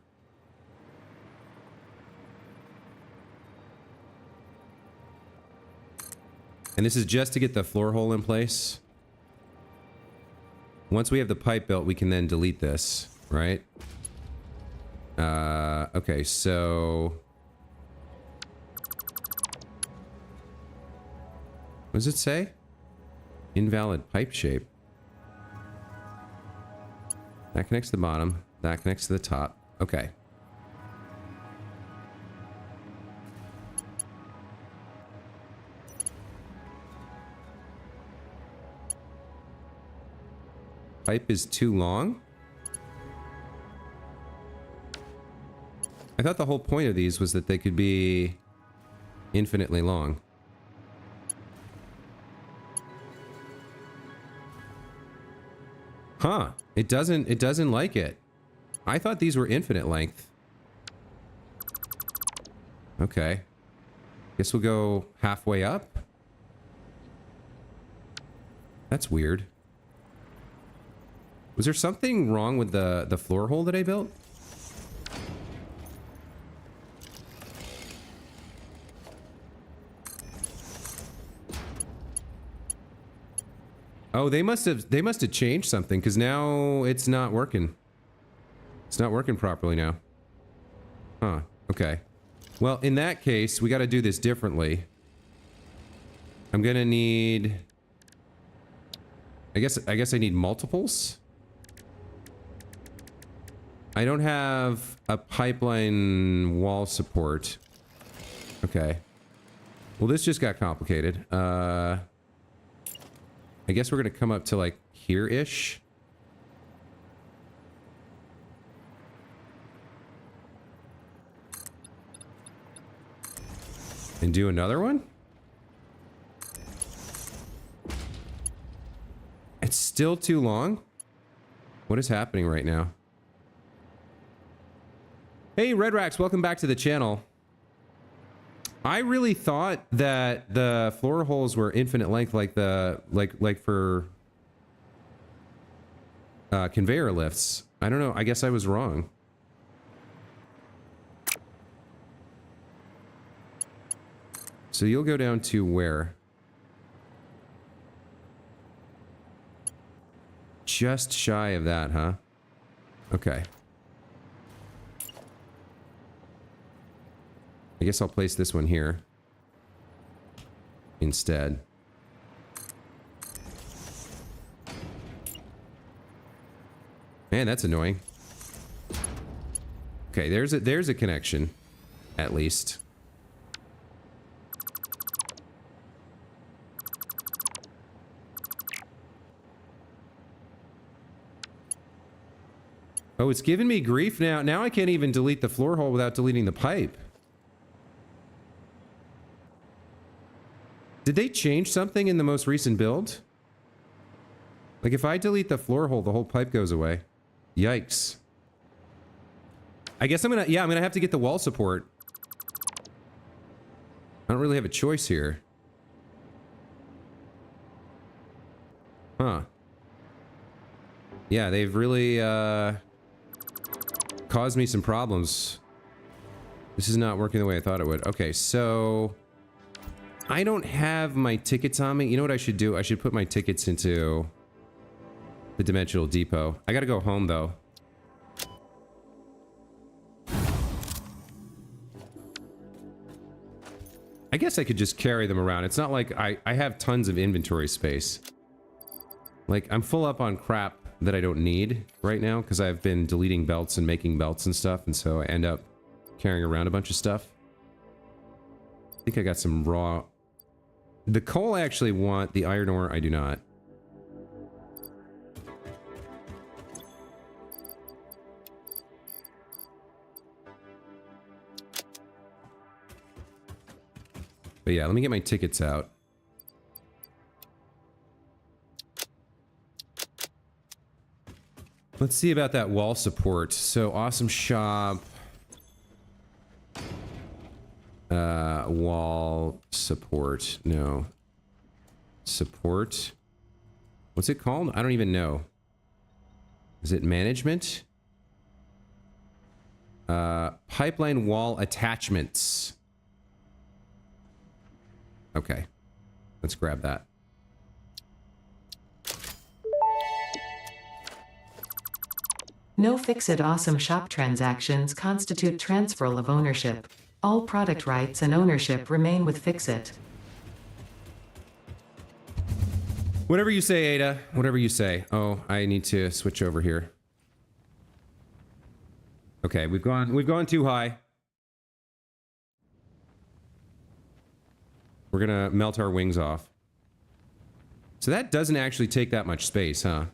And this is just to get the floor hole in place. Once we have the pipe built, we can then delete this. Right? Okay, so... what does it say? Invalid pipe shape. That connects to the bottom. That connects to the top. Okay. Pipe is too long? I thought the whole point of these was that they could be infinitely long. Huh. It doesn't like it. I thought these were infinite length. Okay. Guess we'll go halfway up. That's weird. Was there something wrong with the floor hole that I built? Oh, they must have changed something, because now it's not working. It's not working properly now. Huh. Okay. Well, in that case, we got to do this differently. I'm gonna need... I guess I need multiples. I don't have a pipeline wall support. Okay. Well, this just got complicated. I guess we're gonna come up to like here-ish. And do another one? It's still too long? What is happening right now? Hey, Redrax, welcome back to the channel. I really thought that the floor holes were infinite length, like the like for conveyor lifts. I don't know. I guess I was wrong. So you'll go down to where? Just shy of that, huh? Okay. I guess I'll place this one here instead. Man, that's annoying. Okay, there's a connection, at least. Oh, it's giving me grief now. Now I can't even delete the floor hole without deleting the pipe. Did they change something in the most recent build? Like, if I delete the floor hole, the whole pipe goes away. Yikes. I guess I'm gonna have to get the wall support. I don't really have a choice here. Huh. Yeah, they've really, caused me some problems. This is not working the way I thought it would. Okay, so... I don't have my tickets on me. You know what I should do? I should put my tickets into the Dimensional Depot. I gotta go home, though. I guess I could just carry them around. It's not like I have tons of inventory space. Like, I'm full up on crap that I don't need right now, because I've been deleting belts and making belts and stuff, and so I end up carrying around a bunch of stuff. I think I got some raw... The coal I actually want, the iron ore I do not. But yeah, let me get my tickets out. Let's see about that wall support. So awesome shop. Wall support. No. Support. What's it called? I don't even know. Is it management? Pipeline wall attachments. Okay. Let's grab that. No Fix-It Awesome Shop transactions constitute transferal of ownership. All product rights and ownership remain with Fix-It. Whatever you say, Ada. Whatever you say. Oh, I need to switch over here. Okay, we've gone too high. We're gonna melt our wings off. So that doesn't actually take that much space, huh?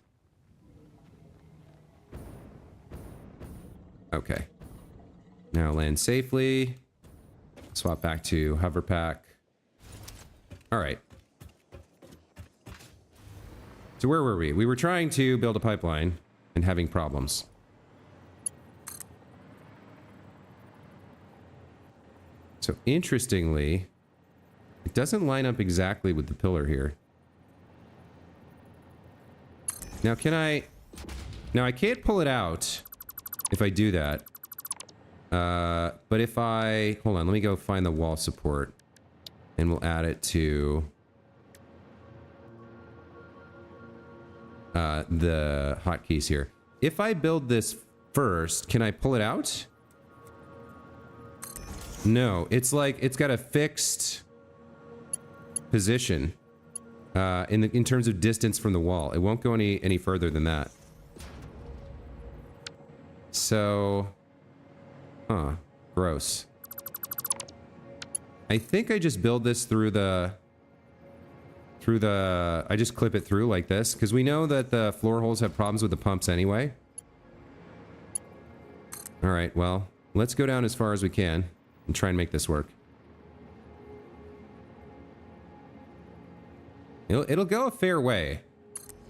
Okay. Now land safely. Swap back to hover pack. All right. So where were we? We were trying to build a pipeline and having problems. So interestingly, it doesn't line up exactly with the pillar here. Now can I... Now I can't pull it out if I do that. But if I... Hold on, let me go find the wall support. And we'll add it to... the hotkeys here. If I build this first, can I pull it out? No, it's like it's got a fixed position in terms of distance from the wall. It won't go any further than that. So, huh, gross. I think I just build this through the I just clip it through like this, because we know that the floor holes have problems with the pumps anyway. All right, well, let's go down as far as we can and try and make this work. It'll go a fair way.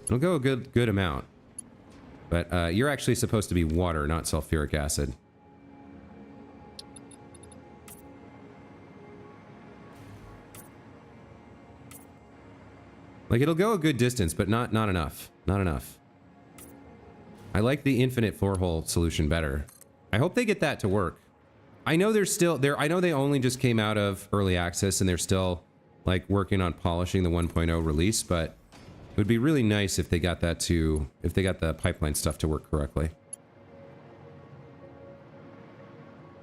It'll go a good amount. But you're actually supposed to be water, not sulfuric acid. Like, it'll go a good distance, but not enough. Not enough. I like the infinite floor hole solution better. I hope they get that to work. I know they're still there. I know they only just came out of early access and they're still like working on polishing the 1.0 release, but it would be really nice if they got that to, if they got the pipeline stuff to work correctly.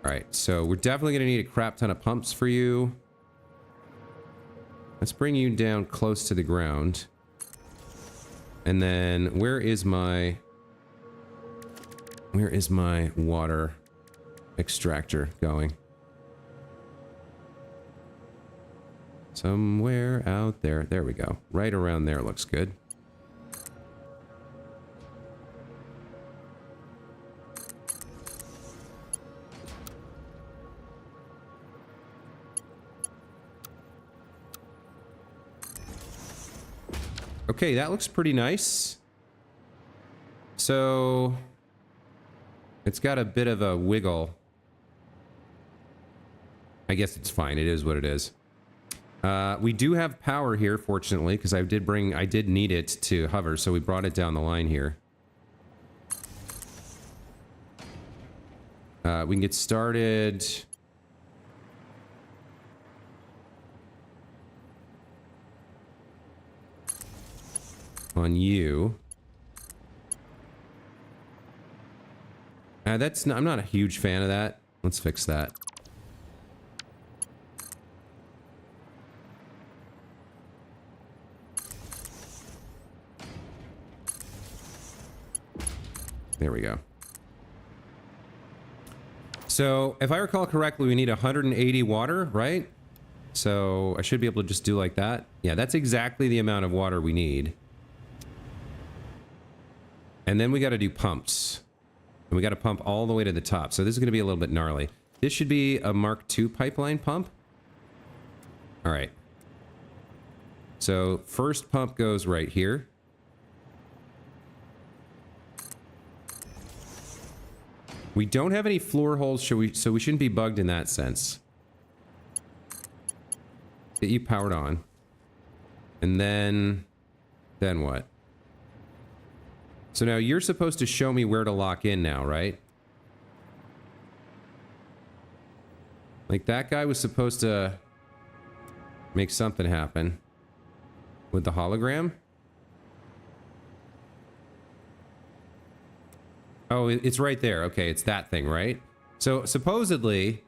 All right, so we're definitely going to need a crap ton of pumps for you. Let's bring you down close to the ground. And then where is my water extractor going? Somewhere out there. There we go. Right around there looks good. Okay, that looks pretty nice. So it's got a bit of a wiggle. I guess it's fine. It is what it is. We do have power here, fortunately, because I did need it to hover, so we brought it down the line here. We can get started. On you. That's not, I'm not a huge fan of that. Let's fix that. There we go. So, if I recall correctly, we need 180 water, right? So, I should be able to just do like that. Yeah, that's exactly the amount of water we need. And then we got to do pumps. And we got to pump all the way to the top. So, this is going to be a little bit gnarly. This should be a Mark II pipeline pump. All right. So, first pump goes right here. We don't have any floor holes, so we shouldn't be bugged in that sense. Get you powered on. And then what? So now you're supposed to show me where to lock in now, right? Like that guy was supposed to make something happen with the hologram. Oh, it's right there. Okay, it's that thing, right? So supposedly,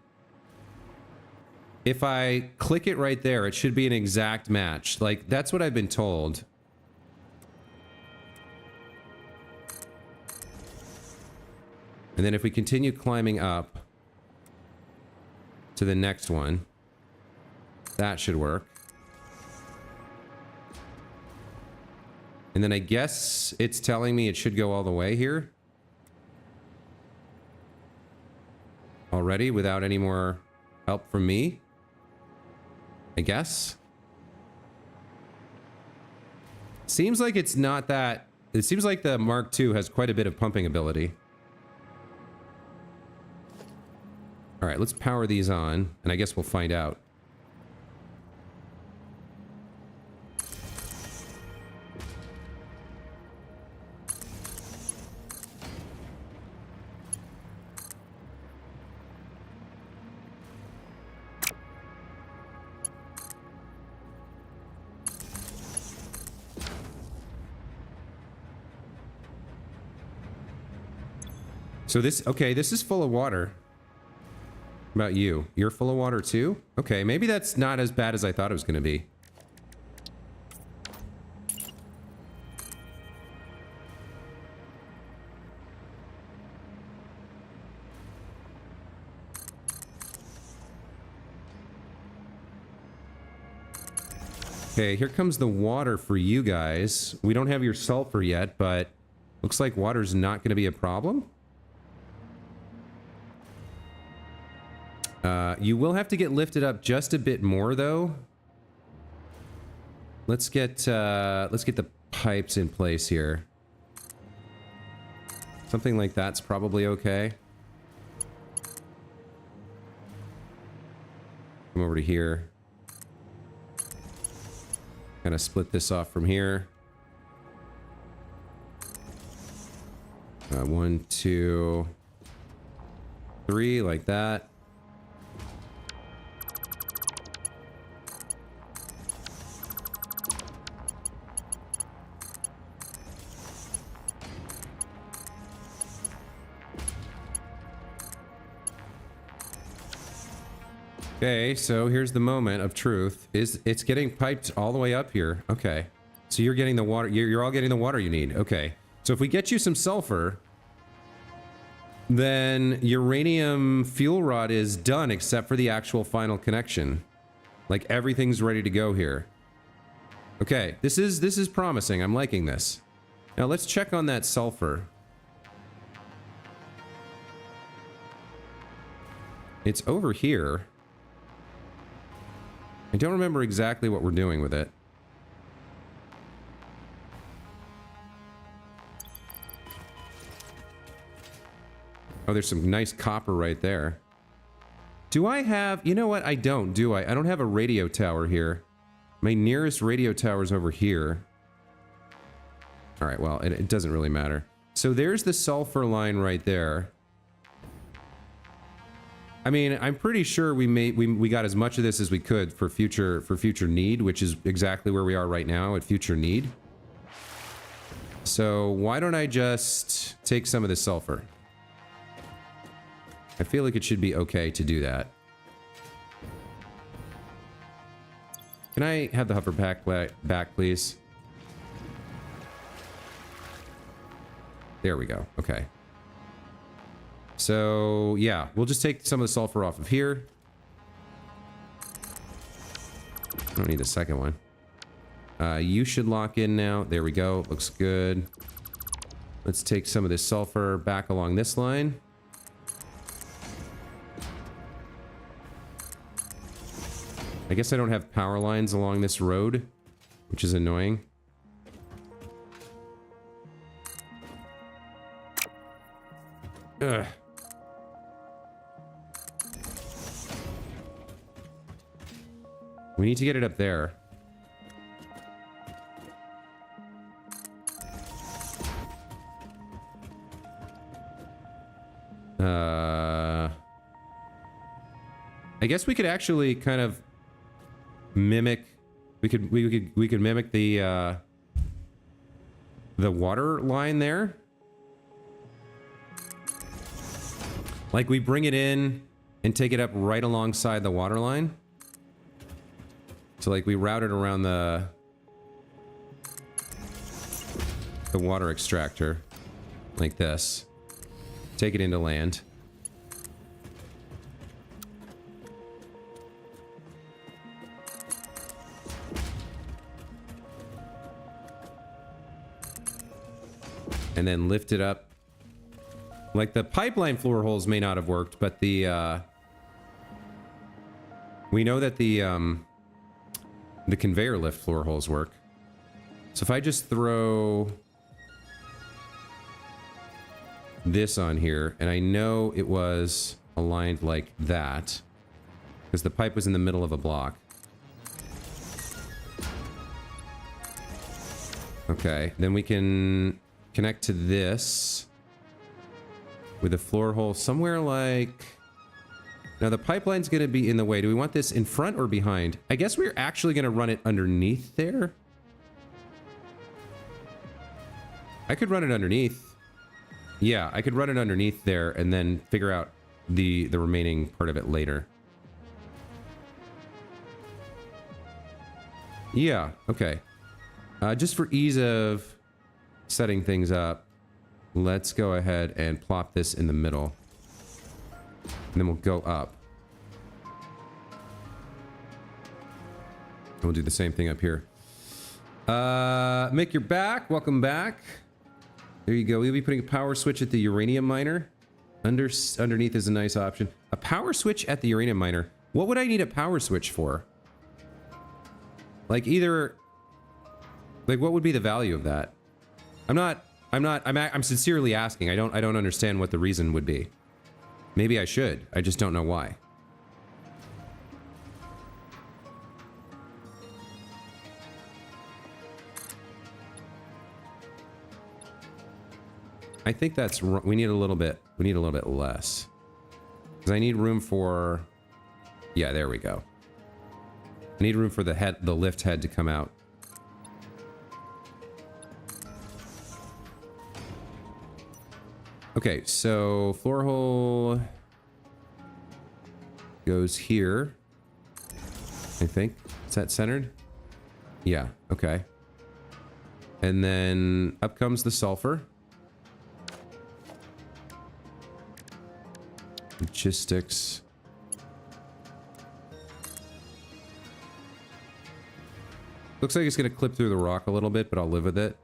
if I click it right there, it should be an exact match. Like, that's what I've been told. And then if we continue climbing up to the next one, that should work. And then I guess it's telling me it should go all the way here. Already, without any more help from me, I guess. Seems like it's not that... It seems like the Mark II has quite a bit of pumping ability. Alright, let's power these on, and I guess we'll find out. So this, okay, this is full of water. How about you? You're full of water too? Okay, maybe that's not as bad as I thought it was going to be. Okay, here comes the water for you guys. We don't have your sulfur yet, but looks like water's not going to be a problem. You will have to get lifted up just a bit more, though. Let's get the pipes in place here. Something like that's probably okay. Come over to here. Kind of split this off from here. 1, 2, 3, like that. Okay, so here's the moment of truth. It's getting piped all the way up here. Okay. So you're getting the water, you're all getting the water you need. Okay. So if we get you some sulfur, then uranium fuel rod is done except for the actual final connection. Like everything's ready to go here. Okay, this is promising. I'm liking this. Now let's check on that sulfur. It's over here. I don't remember exactly what we're doing with it. Oh, there's some nice copper right there. Do I have... You know what? I don't, do I? I don't have a radio tower here. My nearest radio tower is over here. Alright, well, it doesn't really matter. So there's the sulfur line right there. I mean, I'm pretty sure we got as much of this as we could for future need, which is exactly where we are right now at future need. So why don't I just take some of the sulfur? I feel like it should be okay to do that. Can I have the hover back, please? There we go. Okay. So, yeah, we'll just take some of the sulfur off of here. I don't need a second one. You should lock in now. There we go. Looks good. Let's take some of this sulfur back along this line. I guess I don't have power lines along this road, which is annoying. Ugh. We need to get it up there. I guess we could actually kind of mimic. We could mimic the water line there. Like we bring it in and take it up right alongside the water line. So like we route it around the water extractor like this. Take it into land. And then lift it up. Like the pipeline floor holes may not have worked, but the we know that the conveyor lift floor holes work. So if I just throw this on here, and I know it was aligned like that, because the pipe was in the middle of a block. Okay, then we can connect to this with a floor hole somewhere like... Now the pipeline's going to be in the way. Do we want this in front or behind? I guess we're actually going to run it underneath there. I could run it underneath. Yeah, I could run it underneath there and then figure out the remaining part of it later. Yeah, okay. Just for ease of setting things up, let's go ahead and plop this in the middle. And then we'll go up. And we'll do the same thing up here. Mick, you're back. Welcome back. There you go. We'll be putting a power switch at the uranium miner. Underneath is a nice option. A power switch at the uranium miner. What would I need a power switch for? Like either... Like what would be the value of that? I'm sincerely asking. I don't understand what the reason would be. Maybe I should. I just don't know why. I think that's... We need a little bit less. Because I need room for... Yeah, there we go. I need room for the lift head to come out. Okay, so floor hole goes here. I think. Is that centered? Yeah, okay. And then up comes the sulfur. Logistics. Looks like it's going to clip through the rock a little bit, but I'll live with it.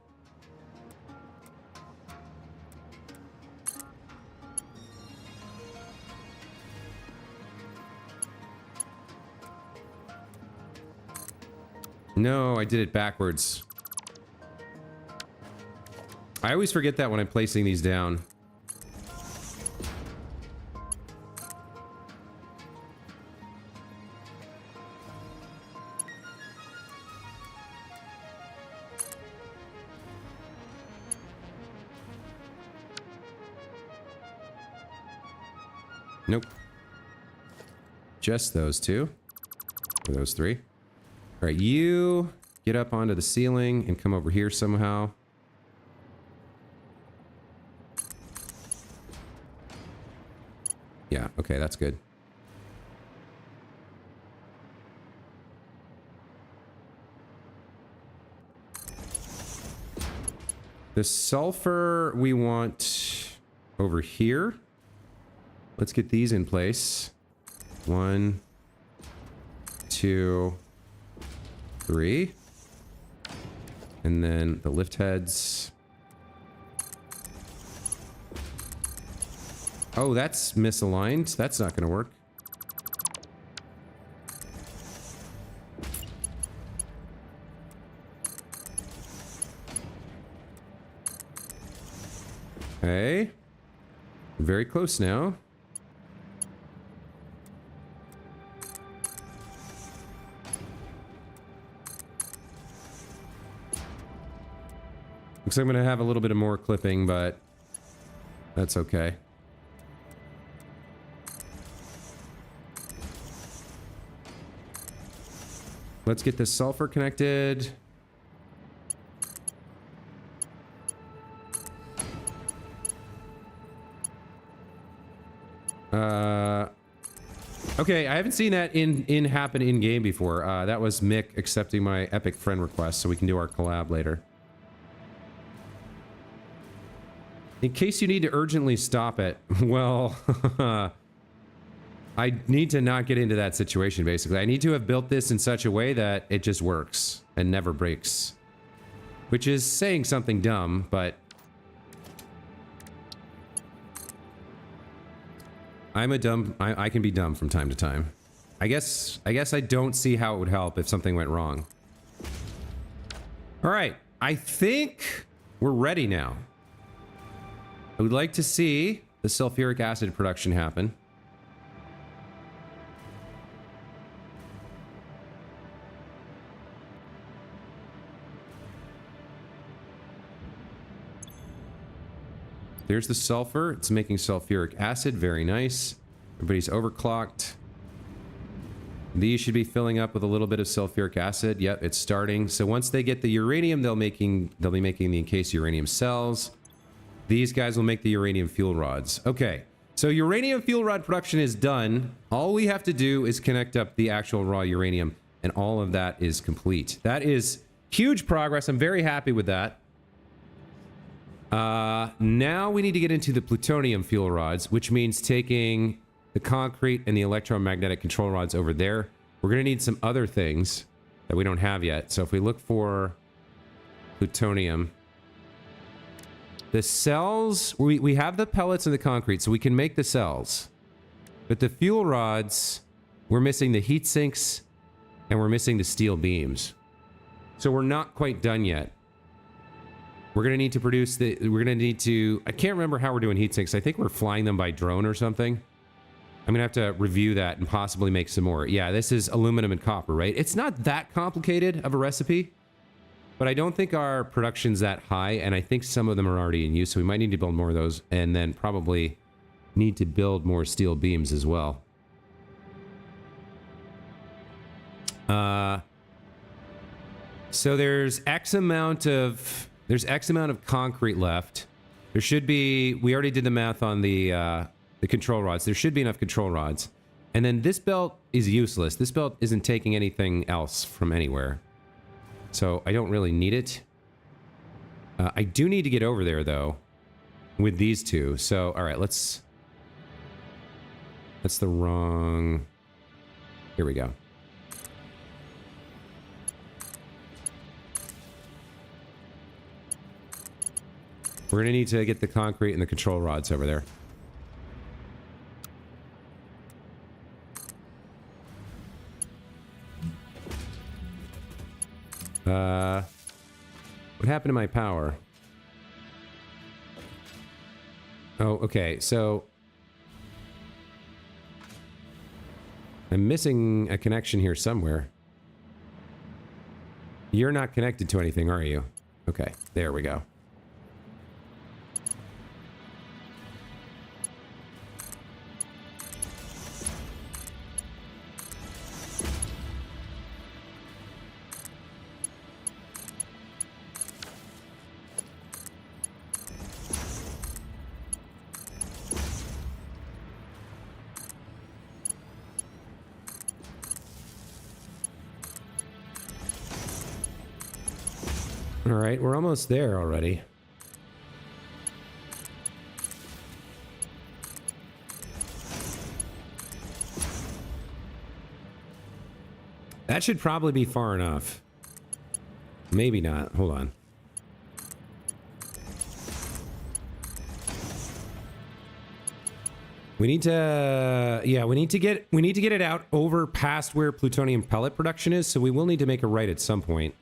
No, I did it backwards. I always forget that when I'm placing these down. Nope. Just those two. Or those three. All right, you get up onto the ceiling and come over here somehow. Yeah, okay, that's good. The sulfur we want over here. Let's get these in place. 1, 2, 3. And then the lift heads. Oh, that's misaligned. That's not going to work. Okay. Very close now. Looks like I'm going to have a little bit of more clipping, but that's okay. Let's get this sulfur connected. Okay, I haven't seen that happen in game before. That was Mick accepting my epic friend request, so we can do our collab later. In case you need to urgently stop it, well, I need to not get into that situation, basically. I need to have built this in such a way that it just works and never breaks. Which is saying something dumb, but... I can be dumb from time to time. I guess I don't see how it would help if something went wrong. Alright, I think we're ready now. I would like to see the sulfuric acid production happen. There's the sulfur. It's making sulfuric acid. Very nice. Everybody's overclocked. These should be filling up with a little bit of sulfuric acid. Yep, it's starting. So once they get the uranium, they'll be making the encased uranium cells. These guys will make the uranium fuel rods. Okay. So uranium fuel rod production is done. All we have to do is connect up the actual raw uranium, and all of that is complete. That is huge progress. I'm very happy with that. Now we need to get into the plutonium fuel rods, which means taking the concrete and the electromagnetic control rods over there. We're going to need some other things that we don't have yet. So if we look for plutonium, the cells, we have the pellets and the concrete, so we can make the cells. But the fuel rods, we're missing the heat sinks and we're missing the steel beams. So we're not quite done yet. We're going to need to produce we're going to need to, I can't remember how we're doing heat sinks. I think we're flying them by drone or something. I'm going to have to review that and possibly make some more. Yeah, this is aluminum and copper, right? It's not that complicated of a recipe, but I don't think our production's that high, and I think some of them are already in use, so we might need to build more of those, and then probably need to build more steel beams as well. So there's X amount of concrete left. There should be, we already did the math on the control rods. There should be enough control rods. And then this belt is useless. This belt isn't taking anything else from anywhere. So I don't really need it. I do need to get over there, though, with these two. So, all right, that's the wrong... Here we go. We're going to need to get the concrete and the control rods over there. What happened to my power? Oh, okay, so... I'm missing a connection here somewhere. You're not connected to anything, are you? Okay, there we go. All right, we're almost there already. That should probably be far enough. Maybe not. Hold on. We need to, yeah, we need to get it out over past where plutonium pellet production is, so we will need to make a right at some point.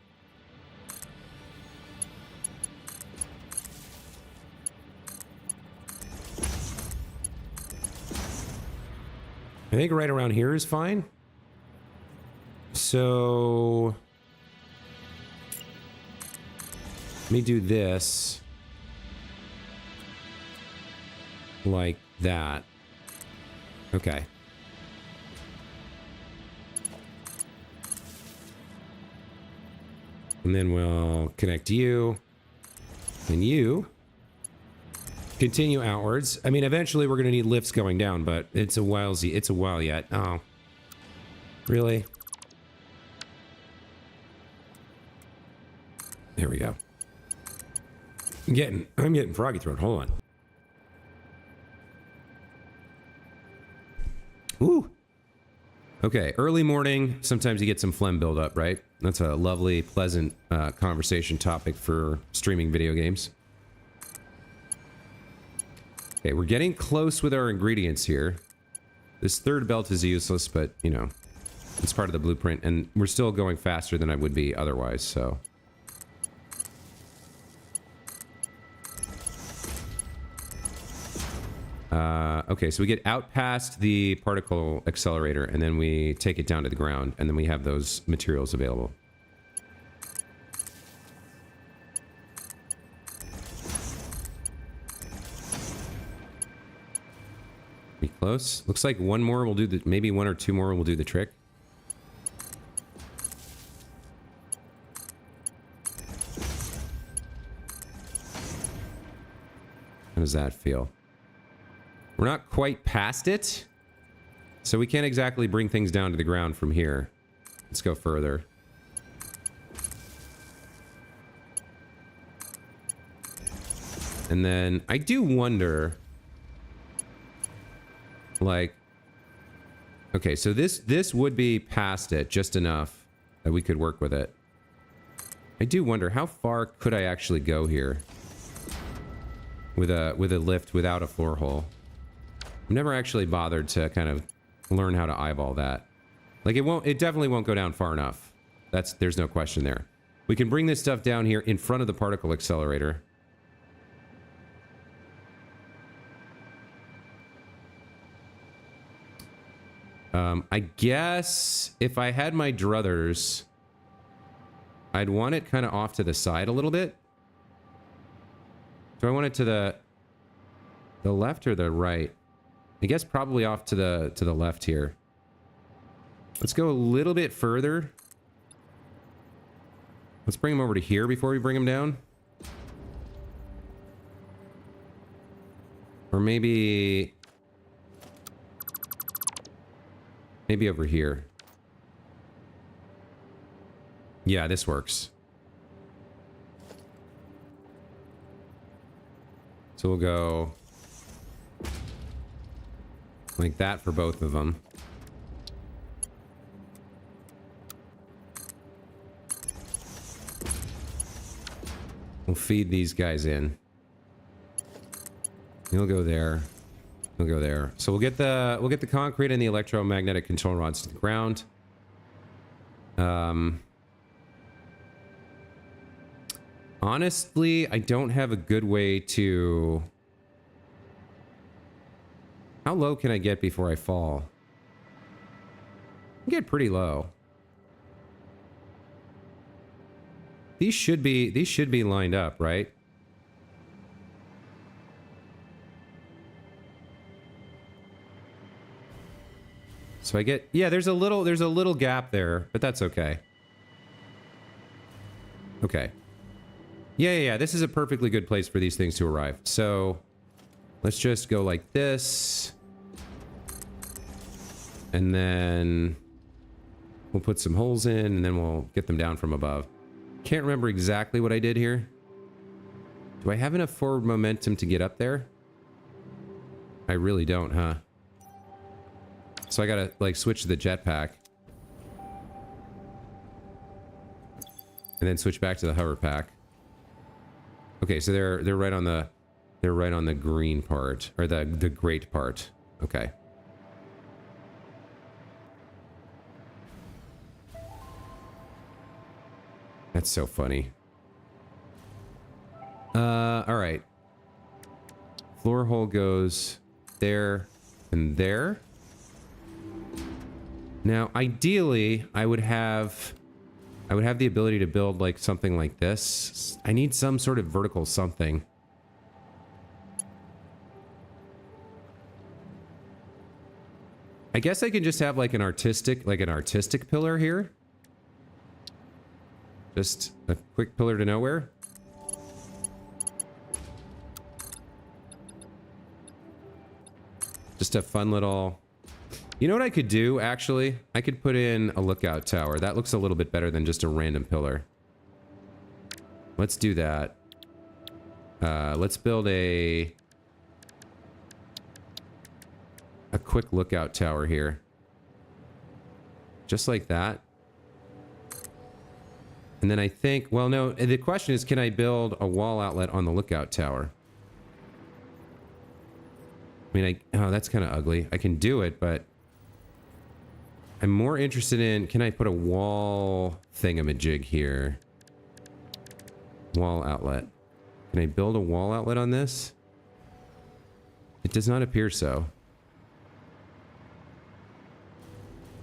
I think right around here is fine. So Let me do this like that. Okay. And then we'll connect you and you continue outwards. I mean, eventually we're going to need lifts going down, but it's a while yet. Oh, really? There we go. I'm getting froggy throat. Hold on. Ooh. Okay, early morning. Sometimes you get some phlegm buildup, right? That's a lovely, pleasant conversation topic for streaming video games. Okay, we're getting close with our ingredients here. This third belt is useless, but, you know, it's part of the blueprint, and we're still going faster than I would be otherwise, so... okay, so we get out past the particle accelerator, and then we take it down to the ground, and then we have those materials available. Be close. Looks like one more will do the... maybe one or two more will do the trick. How does that feel? We're not quite past it, so we can't exactly bring things down to the ground from here. Let's go further. And then I do wonder, like, okay, so this would be past it just enough that we could work with it. I do wonder how far could I actually go here with a lift without a floor hole. I've never actually bothered to kind of learn how to eyeball that. Like, it definitely won't go down far enough. There's no question there. We can bring this stuff down here in front of the particle accelerator. I guess if I had my druthers, I'd want it kind of off to the side a little bit. Do I want it to the left or the right? I guess probably off to the left here. Let's go a little bit further. Let's bring him over to here before we bring him down. Or maybe over here. Yeah, this works. So we'll go like that for both of them. We'll feed these guys in. He'll go there. He'll go there. So we'll get the concrete and the electromagnetic control rods to the ground. Honestly, I don't have a good way to... How low can I get before I fall? I get pretty low. These should be lined up, right? So I get, yeah, there's a little gap there, but that's okay. Okay. Yeah, this is a perfectly good place for these things to arrive. So let's just go like this. And then we'll put some holes in, and then we'll get them down from above. Can't remember exactly what I did here. Do I have enough forward momentum to get up there? I really don't, huh? So I gotta, like, switch to the jetpack. And then switch back to the hover pack. Okay, so they're right on the green part, or the great part. Okay. That's so funny. All right. Floor hole goes there and there. Now, ideally, I would have I would have the ability to build like something like this. I need some sort of vertical something. I guess I can just have like an artistic pillar here. Just a quick pillar to nowhere. Just a fun little... You know what I could do, actually? I could put in a lookout tower. That looks a little bit better than just a random pillar. Let's do that. Let's build a quick lookout tower here. Just like that. And then I think... Well, no, the question is, can I build a wall outlet on the lookout tower? I mean, oh, that's kind of ugly. I can do it, but... I'm more interested in, can I put a wall thingamajig here? Wall outlet. Can I build a wall outlet on this? It does not appear so.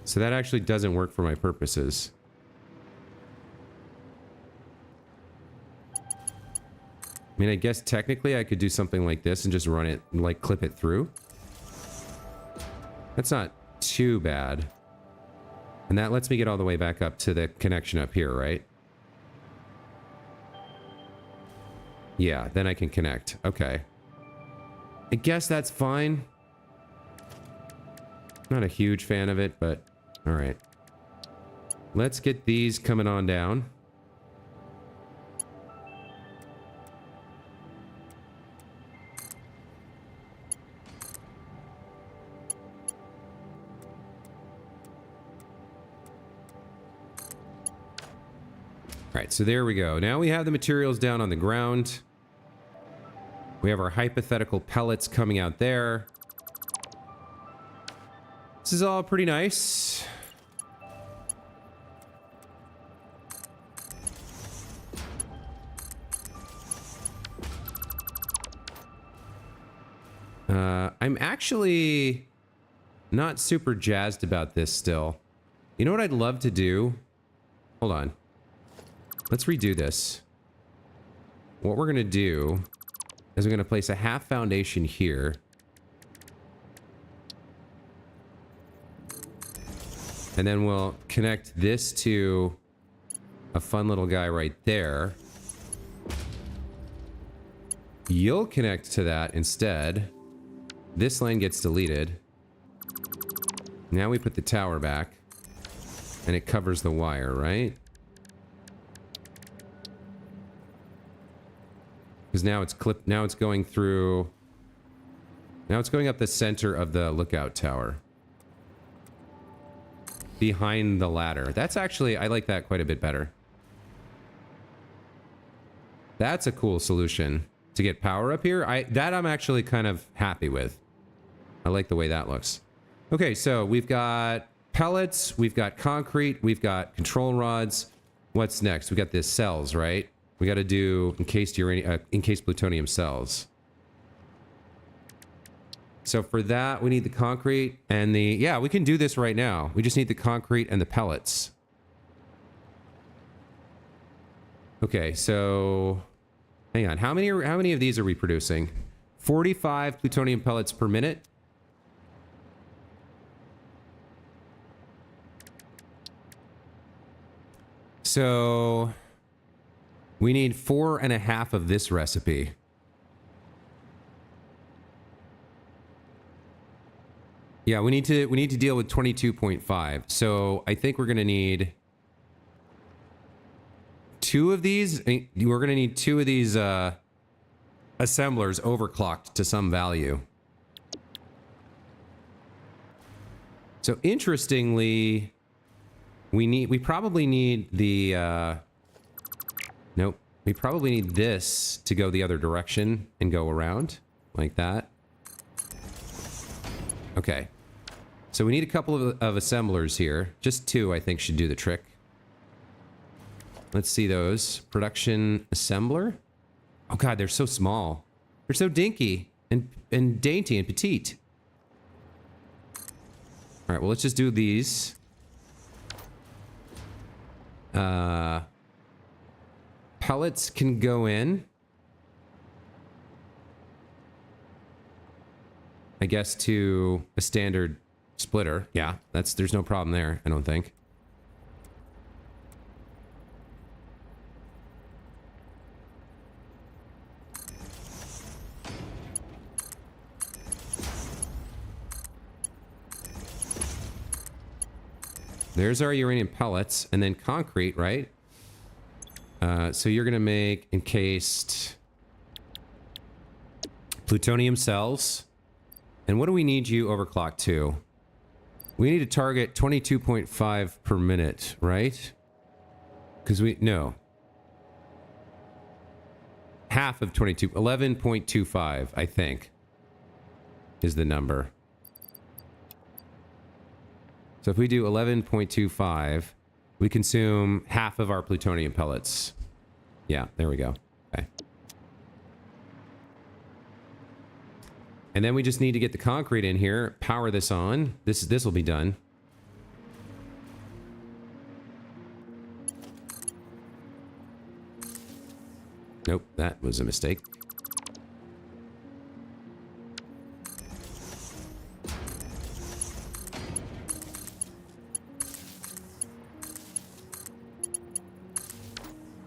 So that actually doesn't work for my purposes. I mean, I guess technically I could do something like this and just run it, like clip it through. That's not too bad. And that lets me get all the way back up to the connection up here, right? Yeah, then I can connect. Okay. I guess that's fine. Not a huge fan of it, but all right. Let's get these coming on down. All right, so there we go. Now we have the materials down on the ground. We have our hypothetical pellets coming out there. This is all pretty nice. I'm actually not super jazzed about this still. You know what I'd love to do? Hold on. Let's redo this. What we're going to do is we're going to place a half foundation here. And then we'll connect this to a fun little guy right there. You'll connect to that instead. This line gets deleted. Now we put the tower back. And it covers the wire, right? Because now it's clipped. Now it's going through. Now it's going up the center of the lookout tower. Behind the ladder. That's actually, I like that quite a bit better. That's a cool solution to get power up here. I'm actually kind of happy with. I like the way that looks. Okay, so we've got pellets, we've got concrete, we've got control rods. What's next? We got this cells, right? We got to do encased plutonium cells. So for that, we need the concrete and the... Yeah, we can do this right now. We just need the concrete and the pellets. Okay, so... Hang on. How many of these are we producing? 45 plutonium pellets per minute. So... We need 4.5 of this recipe. Yeah, we need to deal with 22.5. So I think we're gonna need 2 of these. We're gonna need 2 of these assemblers overclocked to some value. So interestingly, we probably need the nope. We probably need this to go the other direction and go around like that. Okay. So we need a couple of assemblers here. Just 2, I think, should do the trick. Let's see those. Production assembler. Oh god, they're so small. They're so dinky and dainty and petite. All right, well, let's just do these. Pellets can go in. I guess to a standard splitter. Yeah, there's no problem there, I don't think. There's our uranium pellets, and then concrete, right? So you're gonna make encased plutonium cells. And what do we need you overclock to? We need to target 22.5 per minute, right? Because no. Half of 22, 11.25, I think, is the number. So if we do 11.25, we consume half of our plutonium pellets. Yeah, there we go. Okay. And then we just need to get the concrete in here, power this on. This will be done. Nope, that was a mistake.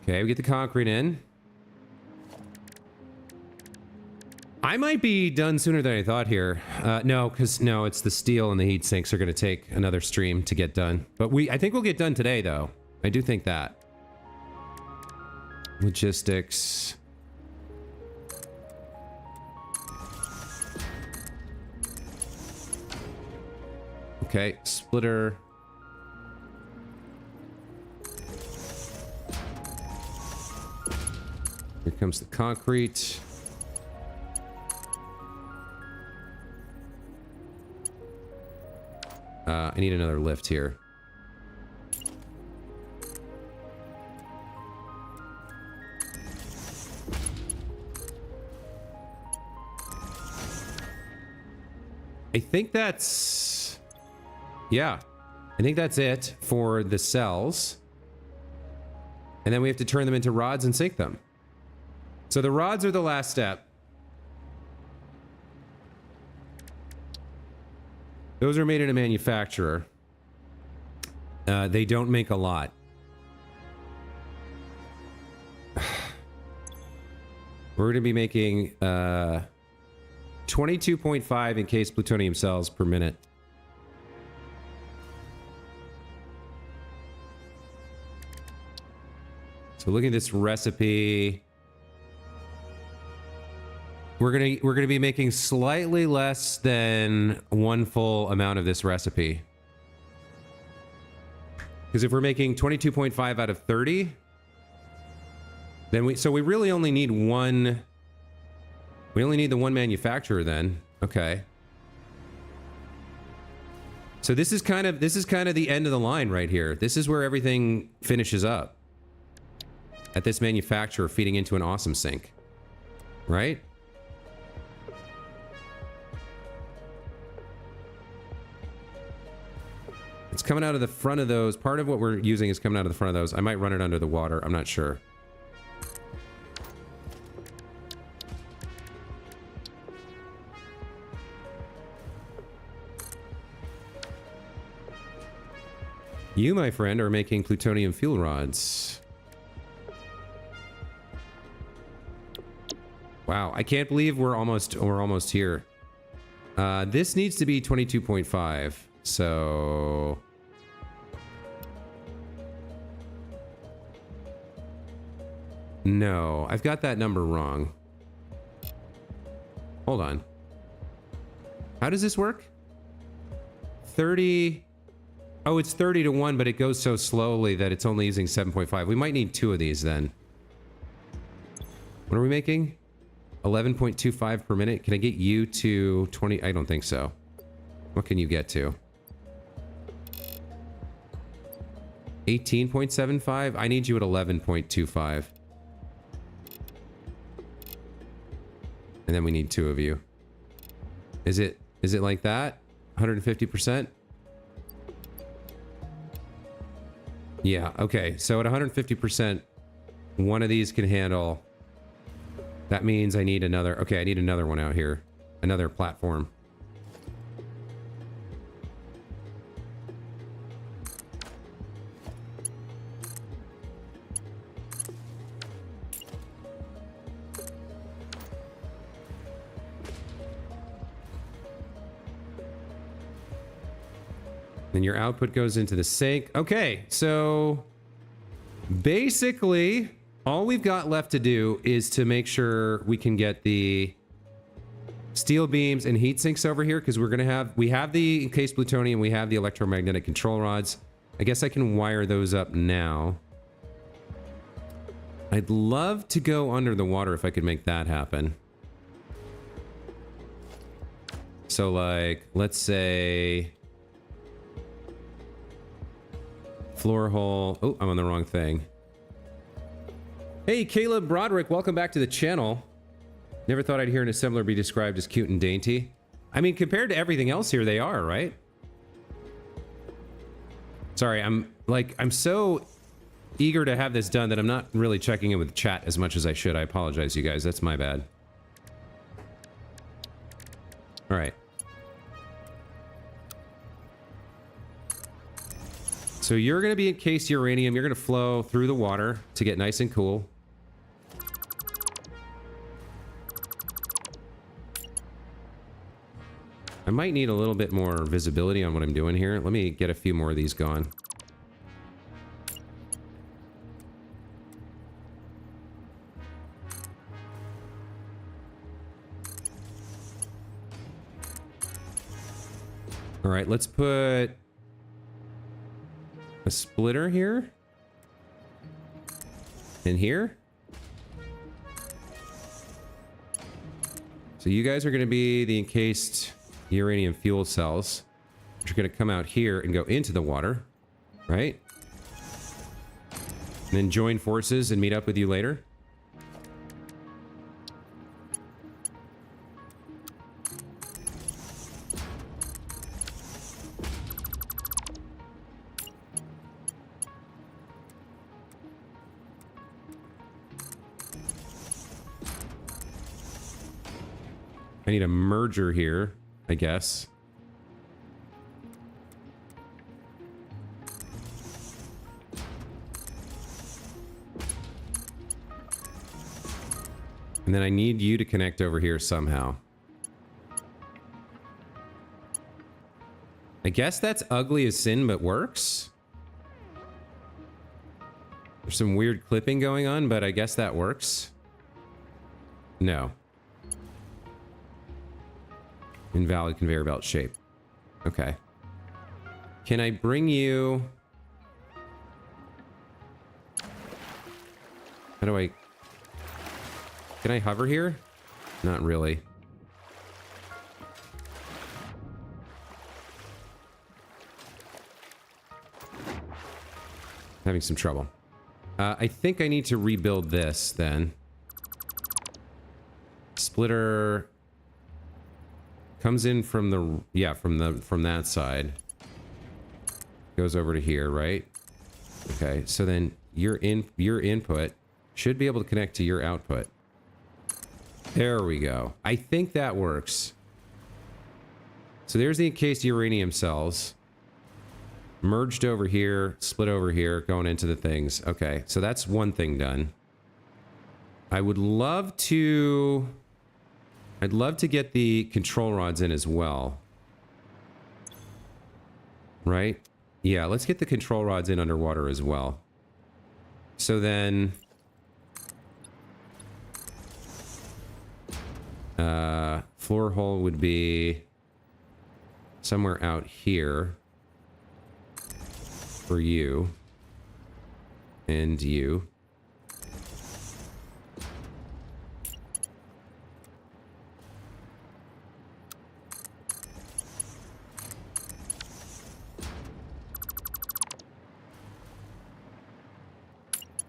Okay, we get the concrete in. I might be done sooner than I thought here. No, because no, it's the steel and the heat sinks are going to take another stream to get done. But I think we'll get done today, though. I do think that. Logistics. Okay, splitter. Here comes the concrete. I need another lift here. I think that's... Yeah. I think that's it for the cells. And then we have to turn them into rods and sink them. So the rods are the last step. Those are made in a manufacturer. They don't make a lot. We're going to be making 22.5 encased plutonium cells per minute. So looking at this recipe, we're gonna be making slightly less than one full amount of this recipe. Because if we're making 22.5 out of 30, then we really only need one. We only need the one manufacturer then. Okay. So this is kind of the end of the line right here. This is where everything finishes up. At this manufacturer feeding into an awesome sink. Right? It's coming out of the front of those. Part of what we're using is coming out of the front of those. I might run it under the water. I'm not sure. You, my friend, are making plutonium fuel rods. Wow, I can't believe we're almost here. This needs to be 22.5. So no, I've got that number wrong. Hold on. How does this work? 30. Oh, it's 30 to 1, but it goes so slowly that it's only using 7.5. We might need 2 of these then. What are we making? 11.25 per minute. Can I get you to 20? I don't think so. What can you get to? 18.75? I need you at 11.25. And then we need 2 of you. Is it like that? 150%? Yeah, okay. So at 150%, one of these can handle. That means I need another. Okay, I need another one out here. Another platform. Then your output goes into the sink. Okay, so basically all we've got left to do is to make sure we can get the steel beams and heat sinks over here, because we have the encased plutonium, we have the electromagnetic control rods. I guess I can wire those up now. I'd love to go under the water if I could make that happen. So like, let's say floor hole. Oh, I'm on the wrong thing. Hey, Caleb Broderick, welcome back to the channel. Never thought I'd hear an assembler be described as cute and dainty. I mean, compared to everything else here, they are, right? Sorry, I'm so eager to have this done that I'm not really checking in with chat as much as I should. I apologize, you guys. That's my bad. All right. So you're going to be encased uranium. You're going to flow through the water to get nice and cool. I might need a little bit more visibility on what I'm doing here. Let me get a few more of these going. All right, let's put a splitter here. In here. So you guys are going to be the encased uranium fuel cells, which are going to come out here and go into the water, right? And then join forces and meet up with you later. I need a merger here, I guess. And then I need you to connect over here somehow. I guess that's ugly as sin, but works. There's some weird clipping going on, but I guess that works. No. Invalid conveyor belt shape. Okay. Can I bring you... How do I... Can I hover here? Not really. Having some trouble. I think I need to rebuild this then. Splitter... Comes in from the, yeah, from that side. Goes over to here, right? Okay, so then your input should be able to connect to your output. There we go. I think that works. So there's the encased uranium cells. Merged over here, split over here, going into the things. Okay, so that's one thing done. I would love to... I'd love to get the control rods in as well. Right? Yeah, let's get the control rods in underwater as well. So then... floor hole would be somewhere out here for you. And you.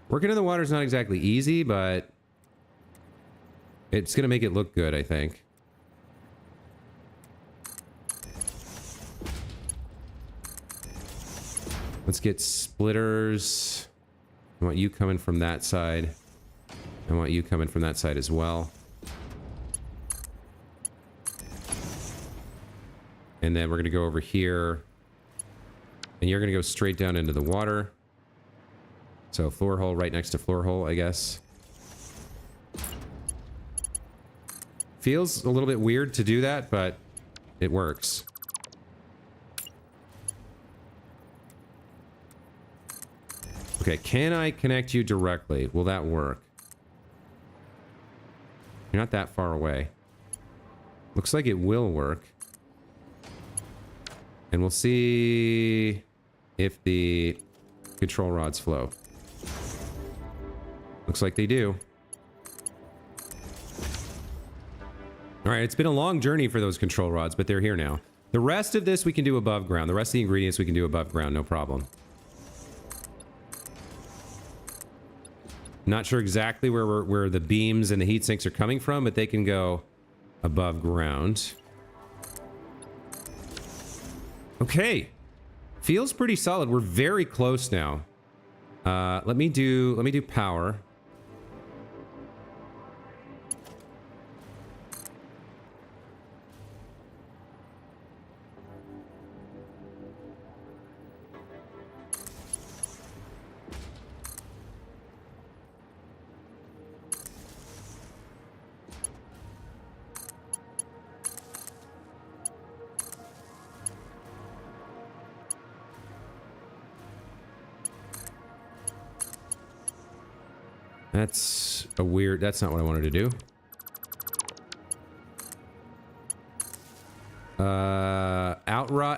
Working in the water is not exactly easy, but it's going to make it look good, I think. Let's get splitters. I want you coming from that side. I want you coming from that side as well. And then we're going to go over here. And you're going to go straight down into the water. So floor hole right next to floor hole, I guess. Feels a little bit weird to do that, but it works. Okay, can I connect you directly? Will that work? You're not that far away. Looks like it will work. And we'll see if the control rods flow. Looks like they do. All right, it's been a long journey for those control rods, but they're here now. The rest of this we can do above ground. The rest of the ingredients we can do above ground, no problem. Not sure exactly where the beams and the heat sinks are coming from, but they can go above ground. Okay. Feels pretty solid. We're very close now. Let me do power. That's a weird... That's not what I wanted to do.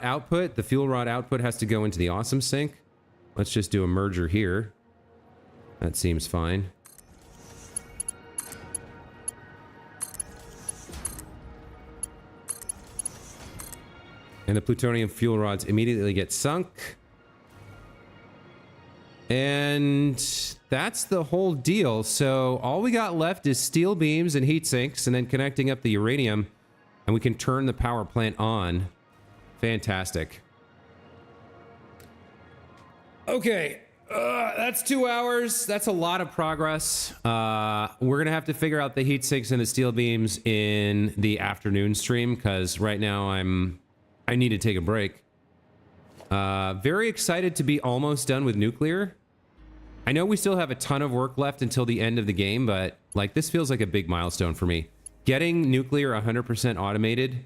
Output. The fuel rod output has to go into the awesome sink. Let's just do a merger here. That seems fine. And the plutonium fuel rods immediately get sunk. And that's the whole deal. So all we got left is steel beams and heat sinks and then connecting up the uranium, and we can turn the power plant on. Fantastic. Okay. That's 2 hours. That's a lot of progress. We're going to have to figure out the heat sinks and the steel beams in the afternoon stream, because right now I need to take a break. Very excited to be almost done with nuclear. I know we still have a ton of work left until the end of the game, but like this feels like a big milestone for me. Getting nuclear 100% automated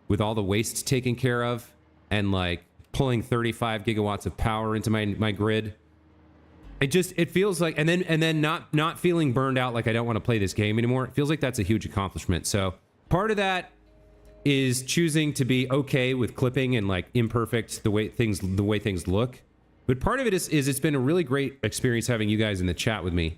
with all the waste taken care of and like pulling 35 gigawatts of power into my grid. It feels like, and then not feeling burned out like I don't want to play this game anymore. It feels like that's a huge accomplishment. So part of that is choosing to be okay with clipping and like imperfect the way things look. But part of it is it's been a really great experience having you guys in the chat with me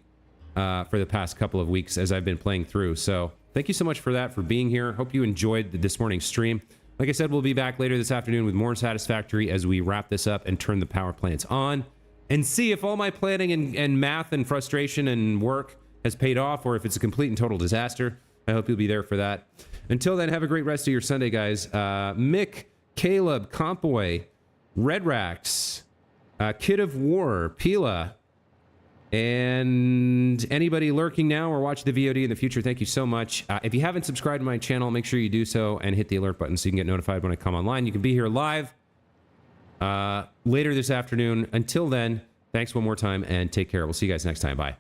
for the past couple of weeks as I've been playing through. So thank you so much for that, for being here. Hope you enjoyed this morning's stream. Like I said, we'll be back later this afternoon with more Satisfactory as we wrap this up and turn the power plants on and see if all my planning and math and frustration and work has paid off, or if it's a complete and total disaster. I hope you'll be there for that. Until then, have a great rest of your Sunday, guys. Mick, Caleb, Compaway, Red Rax, Kid of War, Pila, and anybody lurking now or watching the VOD in the future, thank you so much. If you haven't subscribed to my channel, make sure you do so and hit the alert button so you can get notified when I come online. You can be here live later this afternoon. Until then, thanks one more time and take care. We'll see you guys next time. Bye.